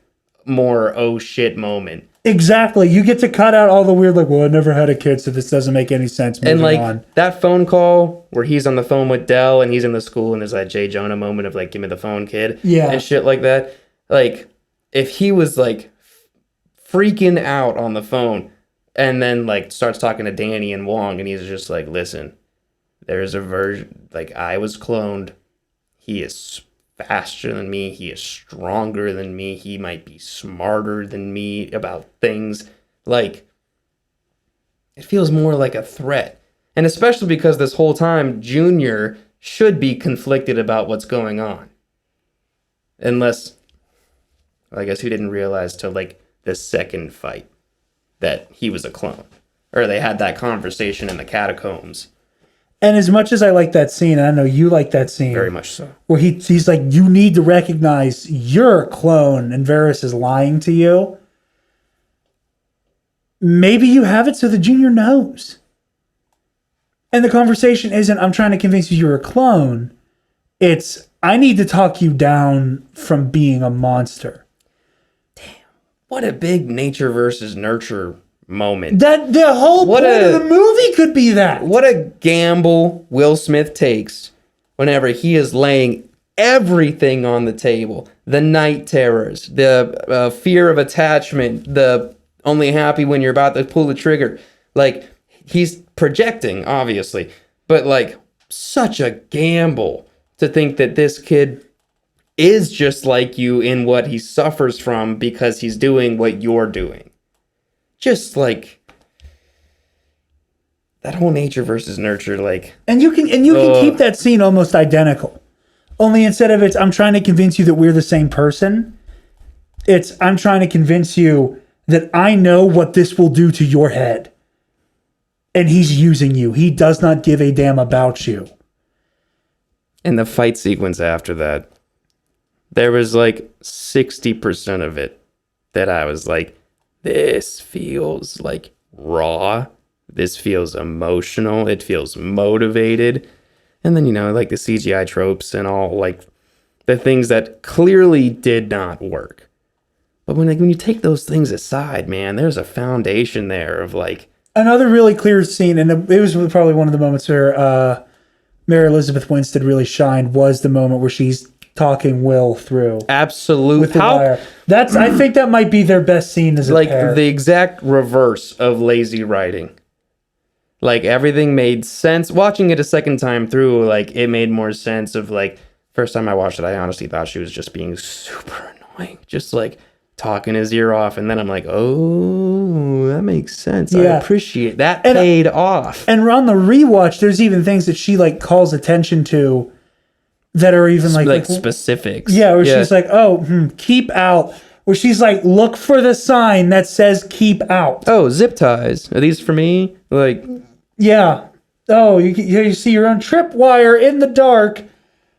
more oh shit moment. Exactly. You get to cut out all the weird, like, well, I never had a kid, so this doesn't make any sense. Moving And like on. that phone call where he's on the phone with Dell and he's in the school and there's that Jay Jonah moment of like, give me the phone, kid. Yeah. And shit like that. Like, if he was like freaking out on the phone and then like starts talking to Danny and Wong and he's just like, listen, there's a version, like I was cloned. He is faster than me. He is stronger than me. He might be smarter than me about things. Like, it feels more like a threat. And especially because this whole time, Junior should be conflicted about what's going on. Unless, I guess he didn't realize till like the second fight that he was a clone. Or they had that conversation in the catacombs. And as much as I like that scene, I know you like that scene. Very much so. Where he's like, you need to recognize you're a clone and Varys is lying to you. Maybe you have it so the Junior knows. And the conversation isn't, I'm trying to convince you you're a clone. It's, I need to talk you down from being a monster. What a big nature versus nurture moment. That the whole point of the movie could be that. What a gamble Will Smith takes whenever he is laying everything on the table. The night terrors, the fear of attachment, the only happy when you're about to pull the trigger. Like, he's projecting, obviously, but like such a gamble to think that this kid is just like you in what he suffers from because he's doing what you're doing. Just like that whole nature versus nurture, like, and you can keep that scene almost identical. Only instead of it's I'm trying to convince you that we're the same person, it's I'm trying to convince you that I know what this will do to your head. And he's using you. He does not give a damn about you. and the fight sequence after that, there was like 60% of it that I was like, this feels like raw. This feels emotional. It feels motivated. And then, like the CGI tropes and all, like the things that clearly did not work. But when you take those things aside, man, there's a foundation there of like... Another really clear scene, and it was probably one of the moments where Mary Elizabeth Winstead really shined, was the moment where she's talking Will through. Absolute. With the wire. I think that might be their best scene as a pair. Like the exact reverse of lazy writing. Like everything made sense. Watching it a second time through, like it made more sense of like, first time I watched it, I honestly thought she was just being super annoying. Just like talking his ear off. And then I'm like, oh, that makes sense. Yeah. I appreciate that. Paid off. And on the rewatch, there's even things that she like calls attention to that are even like specifics. Yeah, where she's like, keep out. Where she's like, look for the sign that says keep out. Oh, zip ties. Are these for me? Like, yeah. Oh, you see your own tripwire in the dark.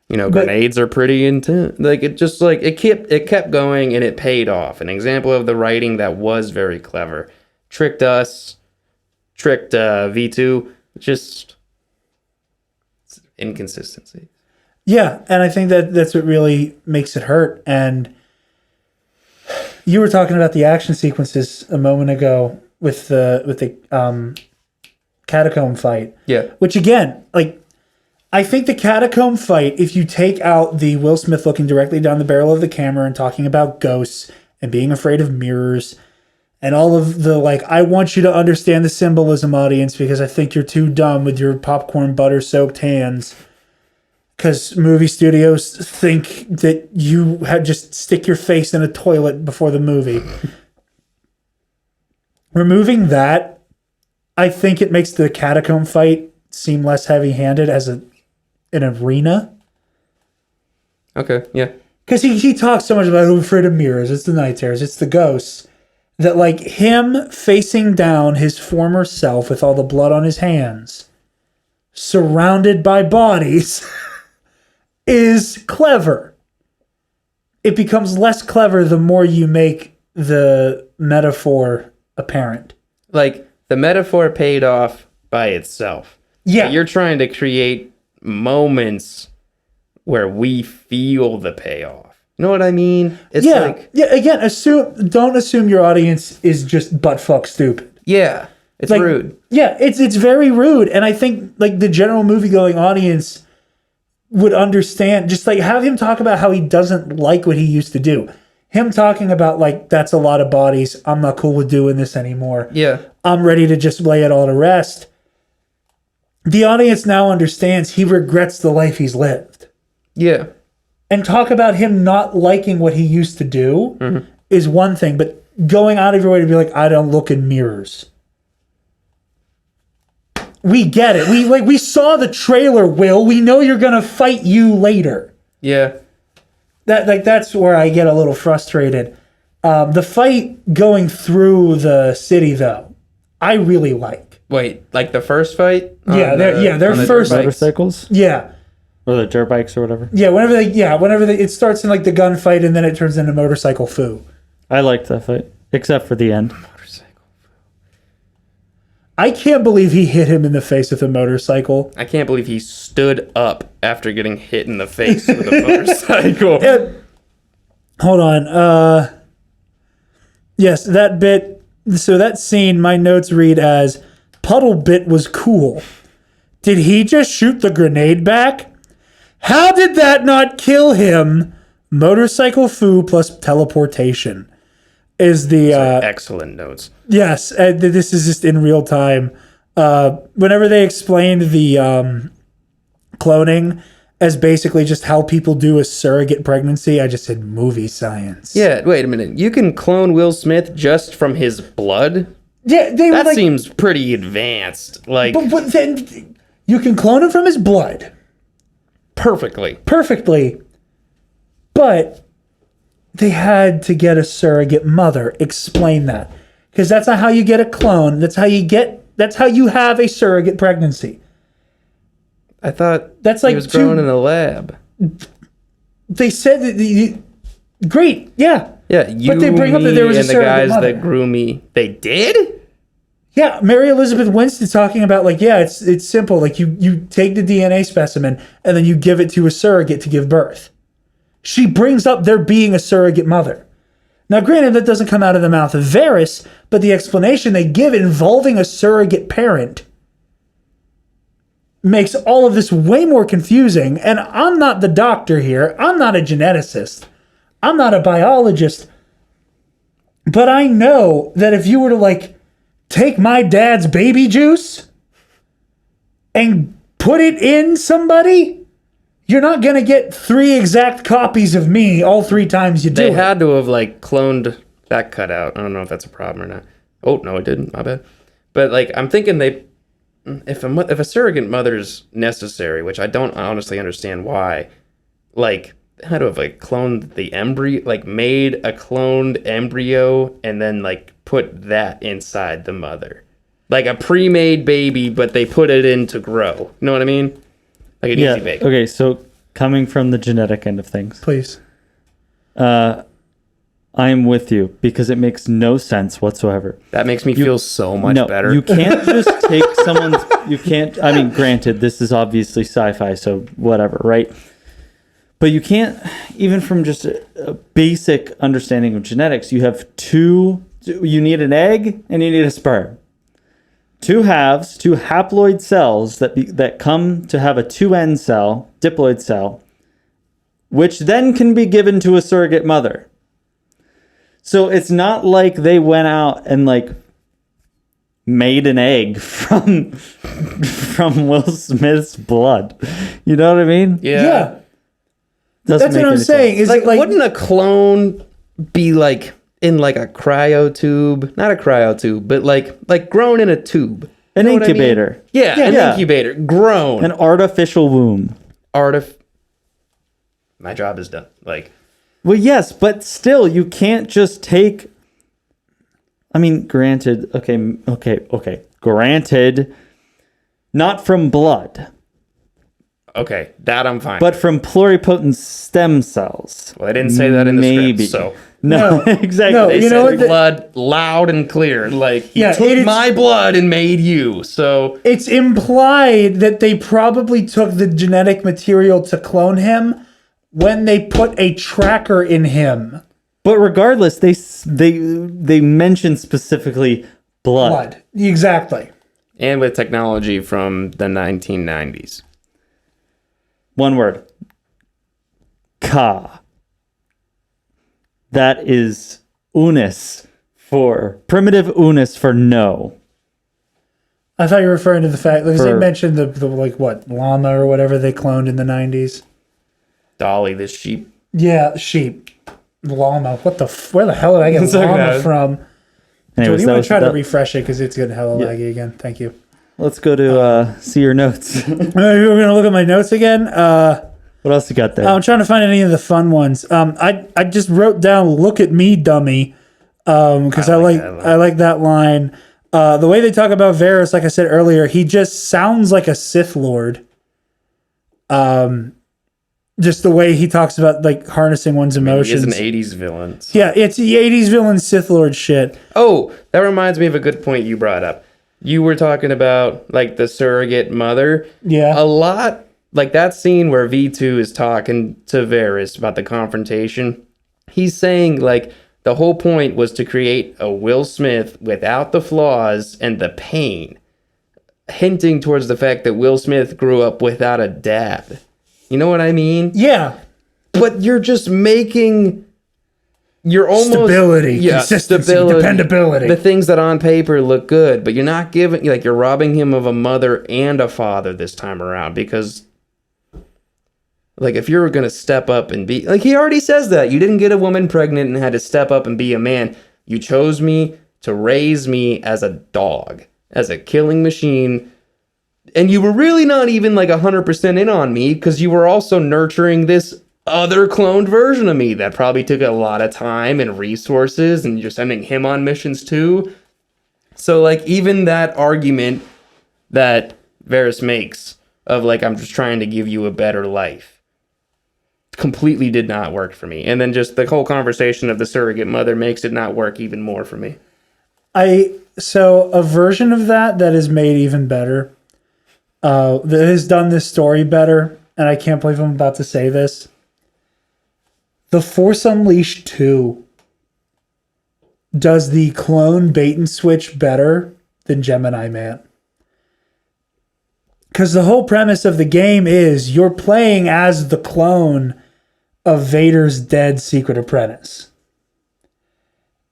Grenades are pretty intense. Like it just like it kept going and it paid off. An example of the writing that was very clever. Tricked us, tricked V2, just inconsistency. Yeah, and I think that's what really makes it hurt. And you were talking about the action sequences a moment ago with the catacomb fight. Yeah. Which again, like, I think the catacomb fight, if you take out the Will Smith looking directly down the barrel of the camera and talking about ghosts and being afraid of mirrors and all of the, like, I want you to understand the symbolism, audience, because I think you're too dumb with your popcorn butter soaked hands. Because movie studios think that you had just stick your face in a toilet before the movie. Removing that, I think it makes the catacomb fight seem less heavy-handed as an arena. Okay, yeah. Because he talks so much about who's afraid of mirrors, it's the night terrors, it's the ghosts. That, like, him facing down his former self with all the blood on his hands, surrounded by bodies... is clever. It becomes less clever the more you make the metaphor apparent. Like, the metaphor paid off by itself. Yeah. But you're trying to create moments where we feel the payoff. You know what I mean? It's Yeah, like, yeah. Again, don't assume your audience is just buttfuck stupid. yeah, it's Like, rude. Yeah, it's very rude, and I think like the general movie-going audience would understand. Just like have him talk about how he doesn't like what he used to do. Him talking about like that's a lot of bodies. I'm not cool with doing this anymore. Yeah. I'm ready to just lay it all to rest. The audience now understands he regrets the life he's lived. Yeah. And talk about him not liking what he used to do is one thing, but going out of your way to be like, I don't look in mirrors. We get it. We saw the trailer, Will. We know you're gonna fight you later. Yeah. That's where I get a little frustrated. The fight going through the city, though, I really like. Wait, like the first fight? Yeah, their on the first dirt bikes? Motorcycles? Yeah. Or the dirt bikes or whatever? Yeah, whenever they it starts in like the gunfight and then it turns into motorcycle foo. I liked that fight, except for the end. I can't believe he hit him in the face with a motorcycle. I can't believe he stood up after getting hit in the face with a motorcycle. Hold on. Yes, that bit. So that scene, my notes read as puddle bit was cool. Did he just shoot the grenade back? How did that not kill him? Motorcycle foo plus teleportation is the Excellent notes. yes. This is just in real time. Whenever they explained the cloning as basically just how people do a surrogate pregnancy, I just said movie science. Yeah, wait a minute. You can clone Will Smith just from his blood? Yeah, they were That like, seems pretty advanced. Like, but then you can clone him from his blood perfectly. but they had to get a surrogate mother. Explain that, because that's not how you get a clone. That's how you have a surrogate pregnancy. I thought That's he like was grown in a lab. They said that great, yeah. Yeah, you, But they bring up that there was a and the surrogate guys mother. that grew me. They did? Yeah, Mary Elizabeth Winstead talking about like, yeah, it's simple. Like you take the DNA specimen and then you give it to a surrogate to give birth. She brings up there being a surrogate mother. Now, granted, that doesn't come out of the mouth of Varys, but the explanation they give involving a surrogate parent makes all of this way more confusing. And I'm not the doctor here. I'm not a geneticist. I'm not a biologist. But I know that if you were to like take my dad's baby juice and put it in somebody, you're not going to get 3 exact copies of me all 3 times you do They it. had to have, like, cloned that cutout. I don't know if that's a problem or not. Oh, no, it didn't. My bad. But, like, I'm thinking if a surrogate mother's necessary, which I don't honestly understand why, like, they had to have, like, cloned the embryo, like, made a cloned embryo and then, like, put that inside the mother. Like a pre-made baby, but they put it in to grow. You know what I mean? Like an easy bake. Okay, so coming from the genetic end of things, Please. I am with you because it makes no sense whatsoever. That makes me feel so much better. You can't just take someone's. You can't. I mean, granted, this is obviously sci-fi, so whatever, right? But you can't, even from just a basic understanding of genetics, you have you need an egg and you need a sperm. 2 halves, 2 haploid cells that come to have a 2N cell, diploid cell, which then can be given to a surrogate mother. So it's not like they went out and like made an egg from Will Smith's blood. You know what I mean? Yeah. Doesn't That's make what I'm any saying. sense. Is like, it like wouldn't a clone be like in like a cryo tube? Not a cryo tube, but like grown in a tube. An You know what I mean? incubator. Yeah, an Yeah. incubator. Grown. An artificial womb. My job is done. Like, Well, yes, but still, you can't just take. I mean, granted, okay. Granted, not from blood, okay, that I'm fine. but from pluripotent stem cells. well, I didn't say that in the Maybe. script, so No, exactly. No, they you know said what? blood loud and clear. Like, he Yeah, took it is- my blood and made you. So it's implied that they probably took the genetic material to clone him, when they put a tracker in him. But regardless, they mention specifically blood. Exactly. And with technology from the 1990s. One word. Ka. That is unis for primitive unis for no. I thought you were referring to the fact because they mentioned the llama or whatever they cloned in the 90s. Dolly, the sheep. Yeah, sheep. Llama. Where the hell did I get llama from? Anyways, Joel, you want to try to refresh it because it's getting hella laggy again. Thank you. Let's go to see your notes. We're going to look at my notes again. What else you got there? I'm trying to find any of the fun ones. I just wrote down "Look at me, dummy," because I like that line. The way they talk about Varys, like I said earlier, he just sounds like a Sith Lord. Just the way he talks about like harnessing one's emotions. He is an 80s villain. So. Yeah, it's the 80s villain Sith Lord shit. Oh, that reminds me of a good point you brought up. You were talking about like the surrogate mother. Yeah. A lot, like that scene where V2 is talking to Varys about the confrontation. He's saying like the whole point was to create a Will Smith without the flaws and the pain. Hinting towards the fact that Will Smith grew up without a dad. You know what I mean? Yeah. But you're just making... You're almost... Stability, consistency, dependability. The things that on paper look good, but you're not giving... Like, you're robbing him of a mother and a father this time around because... Like, if you were going to step up and be... Like, he already says that. You didn't get a woman pregnant and had to step up and be a man. You chose me to raise me as a dog, as a killing machine... And you were really not even like 100% in on me because you were also nurturing this other cloned version of me that probably took a lot of time and resources, and you're sending him on missions too. So like even that argument that Varys makes of like, I'm just trying to give you a better life completely did not work for me. And then just the whole conversation of the surrogate mother makes it not work even more for me. So a version of that is made even better. That has done this story better, and I can't believe I'm about to say this. The Force Unleashed 2 does the clone bait and switch better than Gemini Man. Because the whole premise of the game is you're playing as the clone of Vader's dead secret apprentice.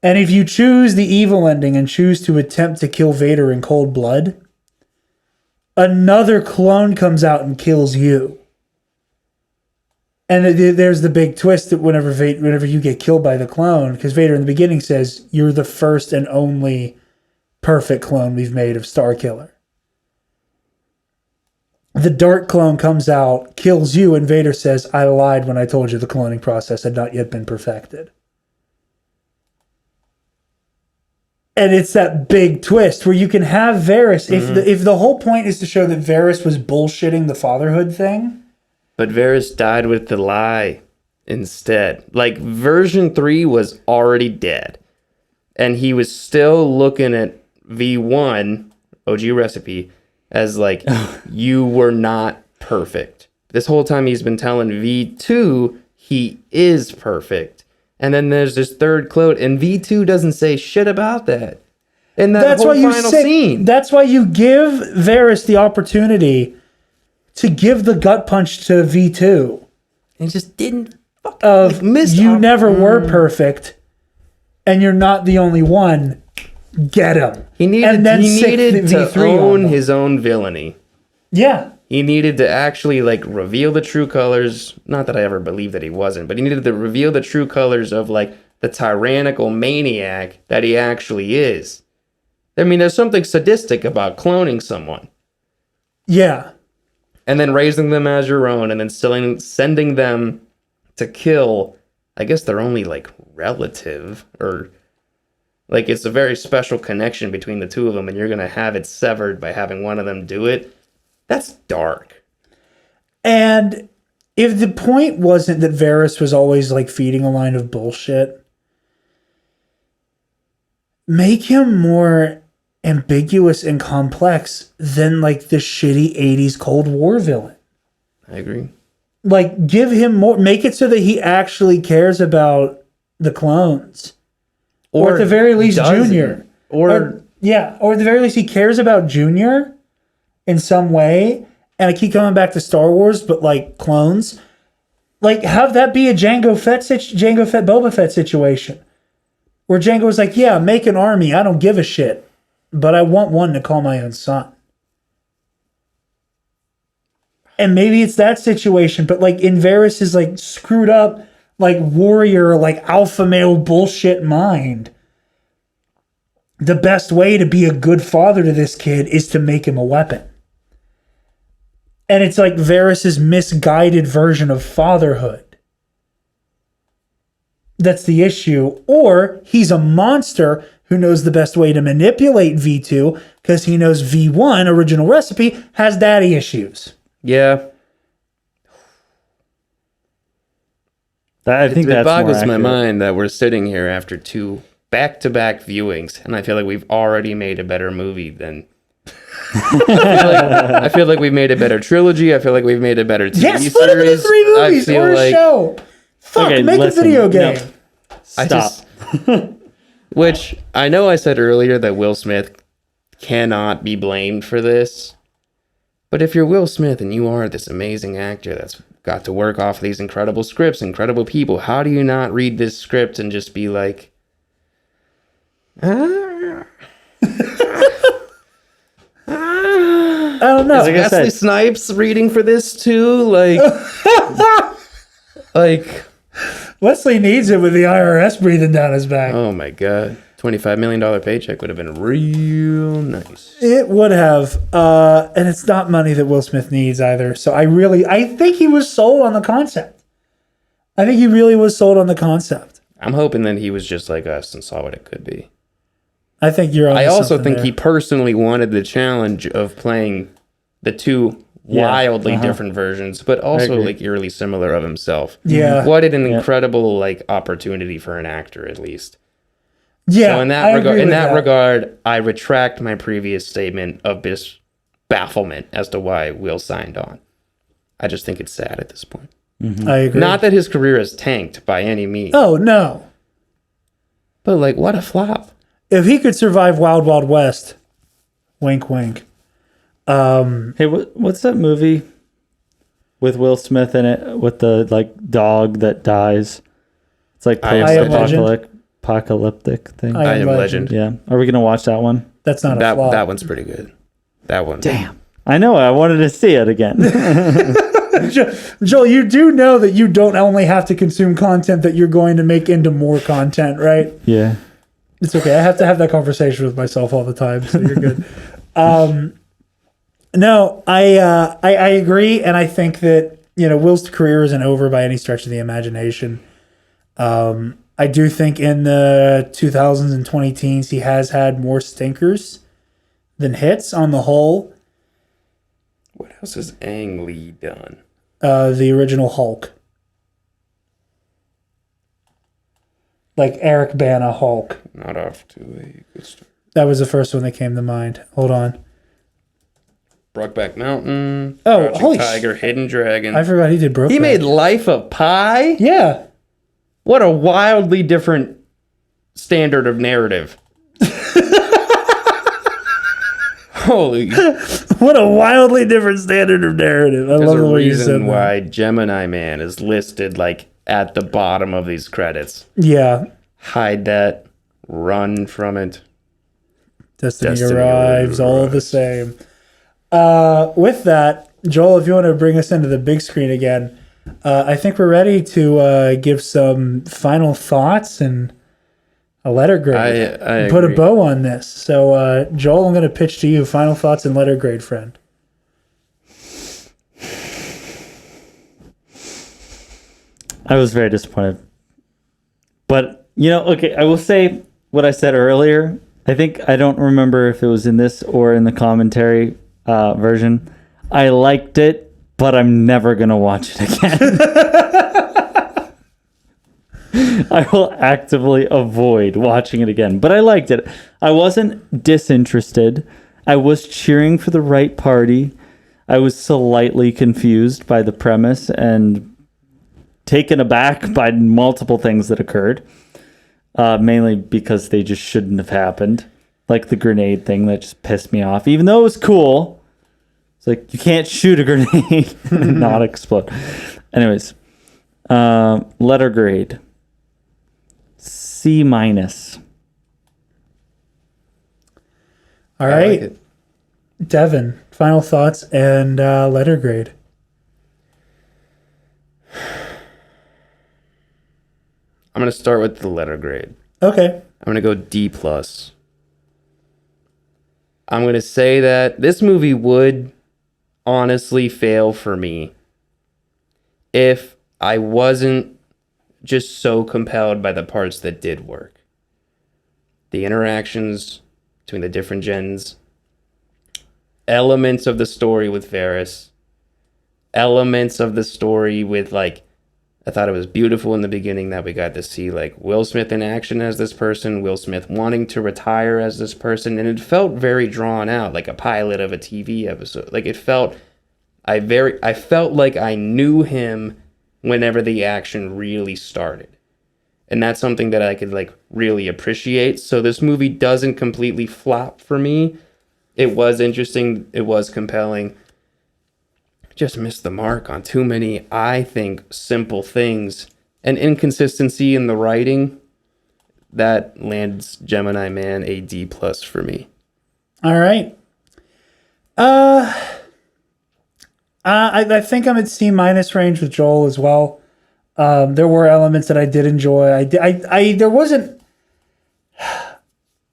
And if you choose the evil ending and choose to attempt to kill Vader in cold blood, another clone comes out and kills you. And there's the big twist that whenever you get killed by the clone, because Vader in the beginning says, you're the first and only perfect clone we've made of Starkiller. The dark clone comes out, kills you, and Vader says, I lied when I told you the cloning process had not yet been perfected. And it's that big twist where you can have Varys. If the whole point is to show that Varys was bullshitting the fatherhood thing. But Varys died with the lie instead. Like, version 3 was already dead. And he was still looking at V1, OG recipe, as like, you were not perfect. This whole time he's been telling V2 he is perfect. And then there's this third clone, and V2 doesn't say shit about that. And that's whole final scene. That's why you give Varys the opportunity to give the gut punch to V2. And just didn't you never were perfect, and you're not the only one. Get him. He needed to own his own villainy. Yeah. He needed to actually like reveal the true colors. Not that I ever believed that he wasn't, but he needed to reveal the true colors of like the tyrannical maniac that he actually is. I mean, there's something sadistic about cloning someone. Yeah. And then raising them as your own and then sending them to kill, I guess they're only like relative or like it's a very special connection between the two of them and you're going to have it severed by having one of them do it. That's dark. And if the point wasn't that Varys was always like feeding a line of bullshit, make him more ambiguous and complex than like the shitty 80s Cold War villain. I agree. Like, give him more. Make it so that he actually cares about the clones. Or at the very least, Junior. Or at the very least, he cares about Junior in some way. And I keep coming back to Star Wars, but like clones. Like, have that be a Jango Fett Boba Fett situation. Where Jango was like, yeah, make an army. I don't give a shit. But I want one to call my own son. And maybe it's that situation. But like in Varys' like screwed up, like warrior, like alpha male bullshit mind. The best way to be a good father to this kid is to make him a weapon. And it's like Varys' misguided version of fatherhood. That's the issue. Or he's a monster who knows the best way to manipulate V2 because he knows V1, original recipe, has daddy issues. Yeah. I think it that's boggles more my accurate. mind that we're sitting here after 2 back-to-back viewings, and I feel like we've already made a better movie than... I feel like we've made a better trilogy. I feel like we've made a better TV series. Yeah, split it into 3 movies I feel or a show. Fuck, Okay, make listen, a video no. game. Stop. Which I know I said earlier that Will Smith cannot be blamed for this. But if you're Will Smith and you are this amazing actor that's got to work off these incredible scripts, incredible people, how do you not read this script and just be like, I don't know. Like I said- Wesley Snipes reading for this too? Like, Wesley needs it with the IRS breathing down his back. oh my God. $25 million paycheck would have been real nice. It would have. And it's not money that Will Smith needs either. So I think he was sold on the concept. I think he really was sold on the concept. I'm hoping that he was just like us and saw what it could be. I think you're on I also think there. he personally wanted the challenge of playing the 2 wildly different versions, but also agree. like eerily similar of himself. Yeah. What an incredible like opportunity for an actor, at least. Yeah. So in I that agree with that. regard, I retract my previous statement of this bafflement as to why Will signed on. I just think it's sad at this point. I agree. Not that his career is tanked by any means, Oh, no. but like what a flop. If he could survive Wild Wild West, wink, wink. Hey, what's that movie with Will Smith in it with the like dog that dies? It's like I Am post-apocalyptic thing. I Am Legend. Yeah. Are we gonna watch that one? That's not a flop. That one's pretty good. That one. Damn. I know. I wanted to see it again. Joel, you do know that you don't only have to consume content that you're going to make into more content, right? Yeah. It's okay. I have to have that conversation with myself all the time, so you're good. No, I agree, and I think that Will's career isn't over by any stretch of the imagination. I do think in the 2000s and 2010s he has had more stinkers than hits on the whole. What else has Ang Lee done? The original Hulk, like Eric Bana Hulk. Not off to a good start. That was the first one that came to mind. Hold on. Brokeback Mountain. Oh, Crouching holy Tiger, Hidden Dragon. I forgot he did Brokeback. He made Life of Pi? Yeah. What a wildly different standard of narrative. Holy. What a wildly different standard of narrative. I There's love a the way you said reason that. why Gemini Man is listed like at the bottom of these credits. Yeah. Hide that. Run from it. Destiny arrives, all the same. With that, Joel, if you want to bring us into the big screen again, I think we're ready to give some final thoughts and a letter grade. I Put a agree. bow on this. So, Joel, I'm going to pitch to you final thoughts and letter grade, friend. I was very disappointed. But, okay, I will say what I said earlier. I think I don't remember if it was in this or in the commentary version. I liked it, but I'm never going to watch it again. I will actively avoid watching it again. But I liked it. I wasn't disinterested. I was cheering for the right party. I was slightly confused by the premise and taken aback by multiple things that occurred, mainly because they just shouldn't have happened. Like the grenade thing that just pissed me off, even though it was cool. It's like, you can't shoot a grenade and not explode. Anyways, letter grade. C-. All I right. like it. Devin, final thoughts and letter grade. I'm going to start with the letter grade. Okay. I'm going to go D+. I'm going to say that this movie would honestly fail for me if I wasn't just so compelled by the parts that did work. The interactions between the different gens, elements of the story with Varys, elements of the story with, like, I thought it was beautiful in the beginning that we got to see, like, Will Smith in action as this person, Will Smith wanting to retire as this person, and it felt very drawn out, like a pilot of a TV episode. Like, it felt, I felt like I knew him whenever the action really started. And that's something that I could, like, really appreciate. So this movie doesn't completely flop for me. It was interesting. It was compelling. Just missed the mark on too many, I think, simple things. And inconsistency in the writing, that lands Gemini Man a D+ for me. All right. I think I'm at C- range with Joel as well. There were elements that I did enjoy. There wasn't.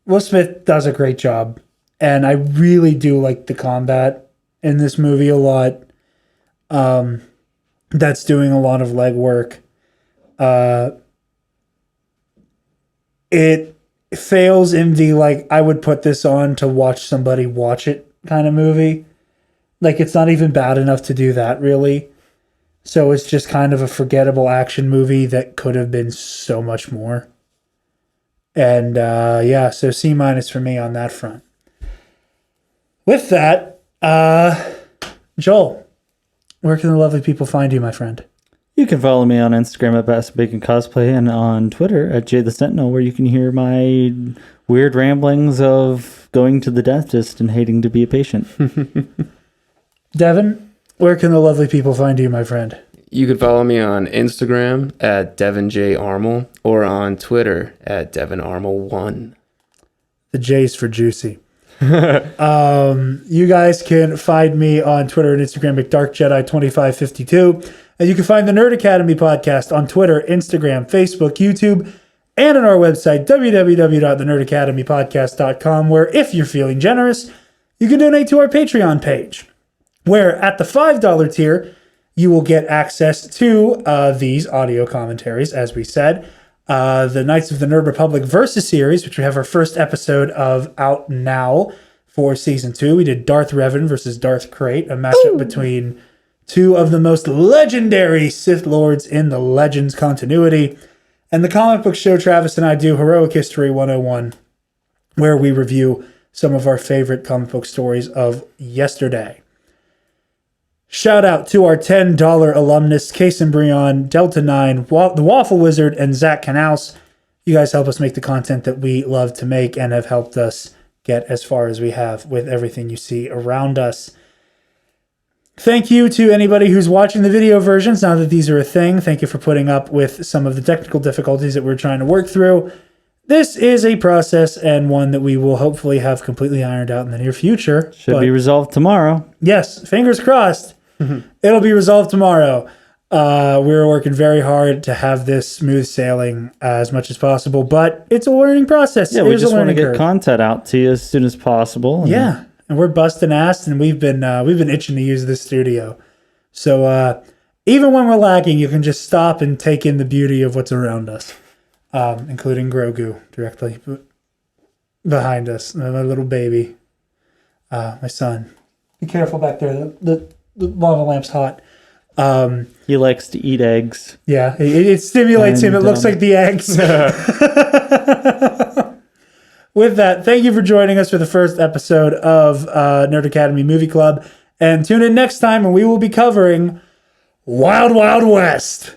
Will Smith does a great job, and I really do like the combat in this movie a lot. That's doing a lot of legwork. It fails in the, like, I would put this on to watch somebody watch it kind of movie. Like, it's not even bad enough to do that, really. So it's just kind of a forgettable action movie that could have been so much more. And yeah, so C- for me on that front. With that, Joel, where can the lovely people find you, my friend? You can follow me on Instagram at Best Bacon Cosplay and on Twitter at Jay the Sentinel, where you can hear my weird ramblings of going to the dentist and hating to be a patient. Devin, where can the lovely people find you, my friend? You can follow me on Instagram at Devin J. Armel or on Twitter at Devin Armel1. The J's for juicy. You guys can find me on Twitter and Instagram at DarkJedi2552. And you can find the Nerd Academy podcast on Twitter, Instagram, Facebook, YouTube, and on our website, www.thenerdacademypodcast.com, where if you're feeling generous, you can donate to our Patreon page, where at the $5 tier, you will get access to these audio commentaries, as we said. The Knights of the Nerd Republic Versus series, which we have our first episode of out now for season 2. We did Darth Revan versus Darth Krayt, a matchup between two of the most legendary Sith Lords in the Legends continuity. And the comic book show Travis and I do, Heroic History 101, where we review some of our favorite comic book stories of yesterday. Shout out to our $10 alumnus, Kason Brion, Delta 9, the Waffle Wizard, and Zach Knaus. You guys help us make the content that we love to make and have helped us get as far as we have with everything you see around us. Thank you to anybody who's watching the video versions now that these are a thing. Thank you for putting up with some of the technical difficulties that we're trying to work through. This is a process and one that we will hopefully have completely ironed out in the near future. Should be resolved tomorrow. Yes, fingers crossed. It'll be resolved tomorrow. We're working very hard to have this smooth sailing as much as possible, but it's a learning process. Yeah, we just want to get content out to you as soon as possible. Yeah, and we're busting ass, and we've been itching to use this studio. So even when we're lagging, you can just stop and take in the beauty of what's around us, including Grogu directly behind us, my little baby, my son. Be careful back there. The lava lamp's hot. He likes to eat eggs. Yeah, it stimulates him. It looks like the eggs. With that, thank you for joining us for the first episode of Nerd Academy Movie Club. And tune in next time, and we will be covering Wild Wild West.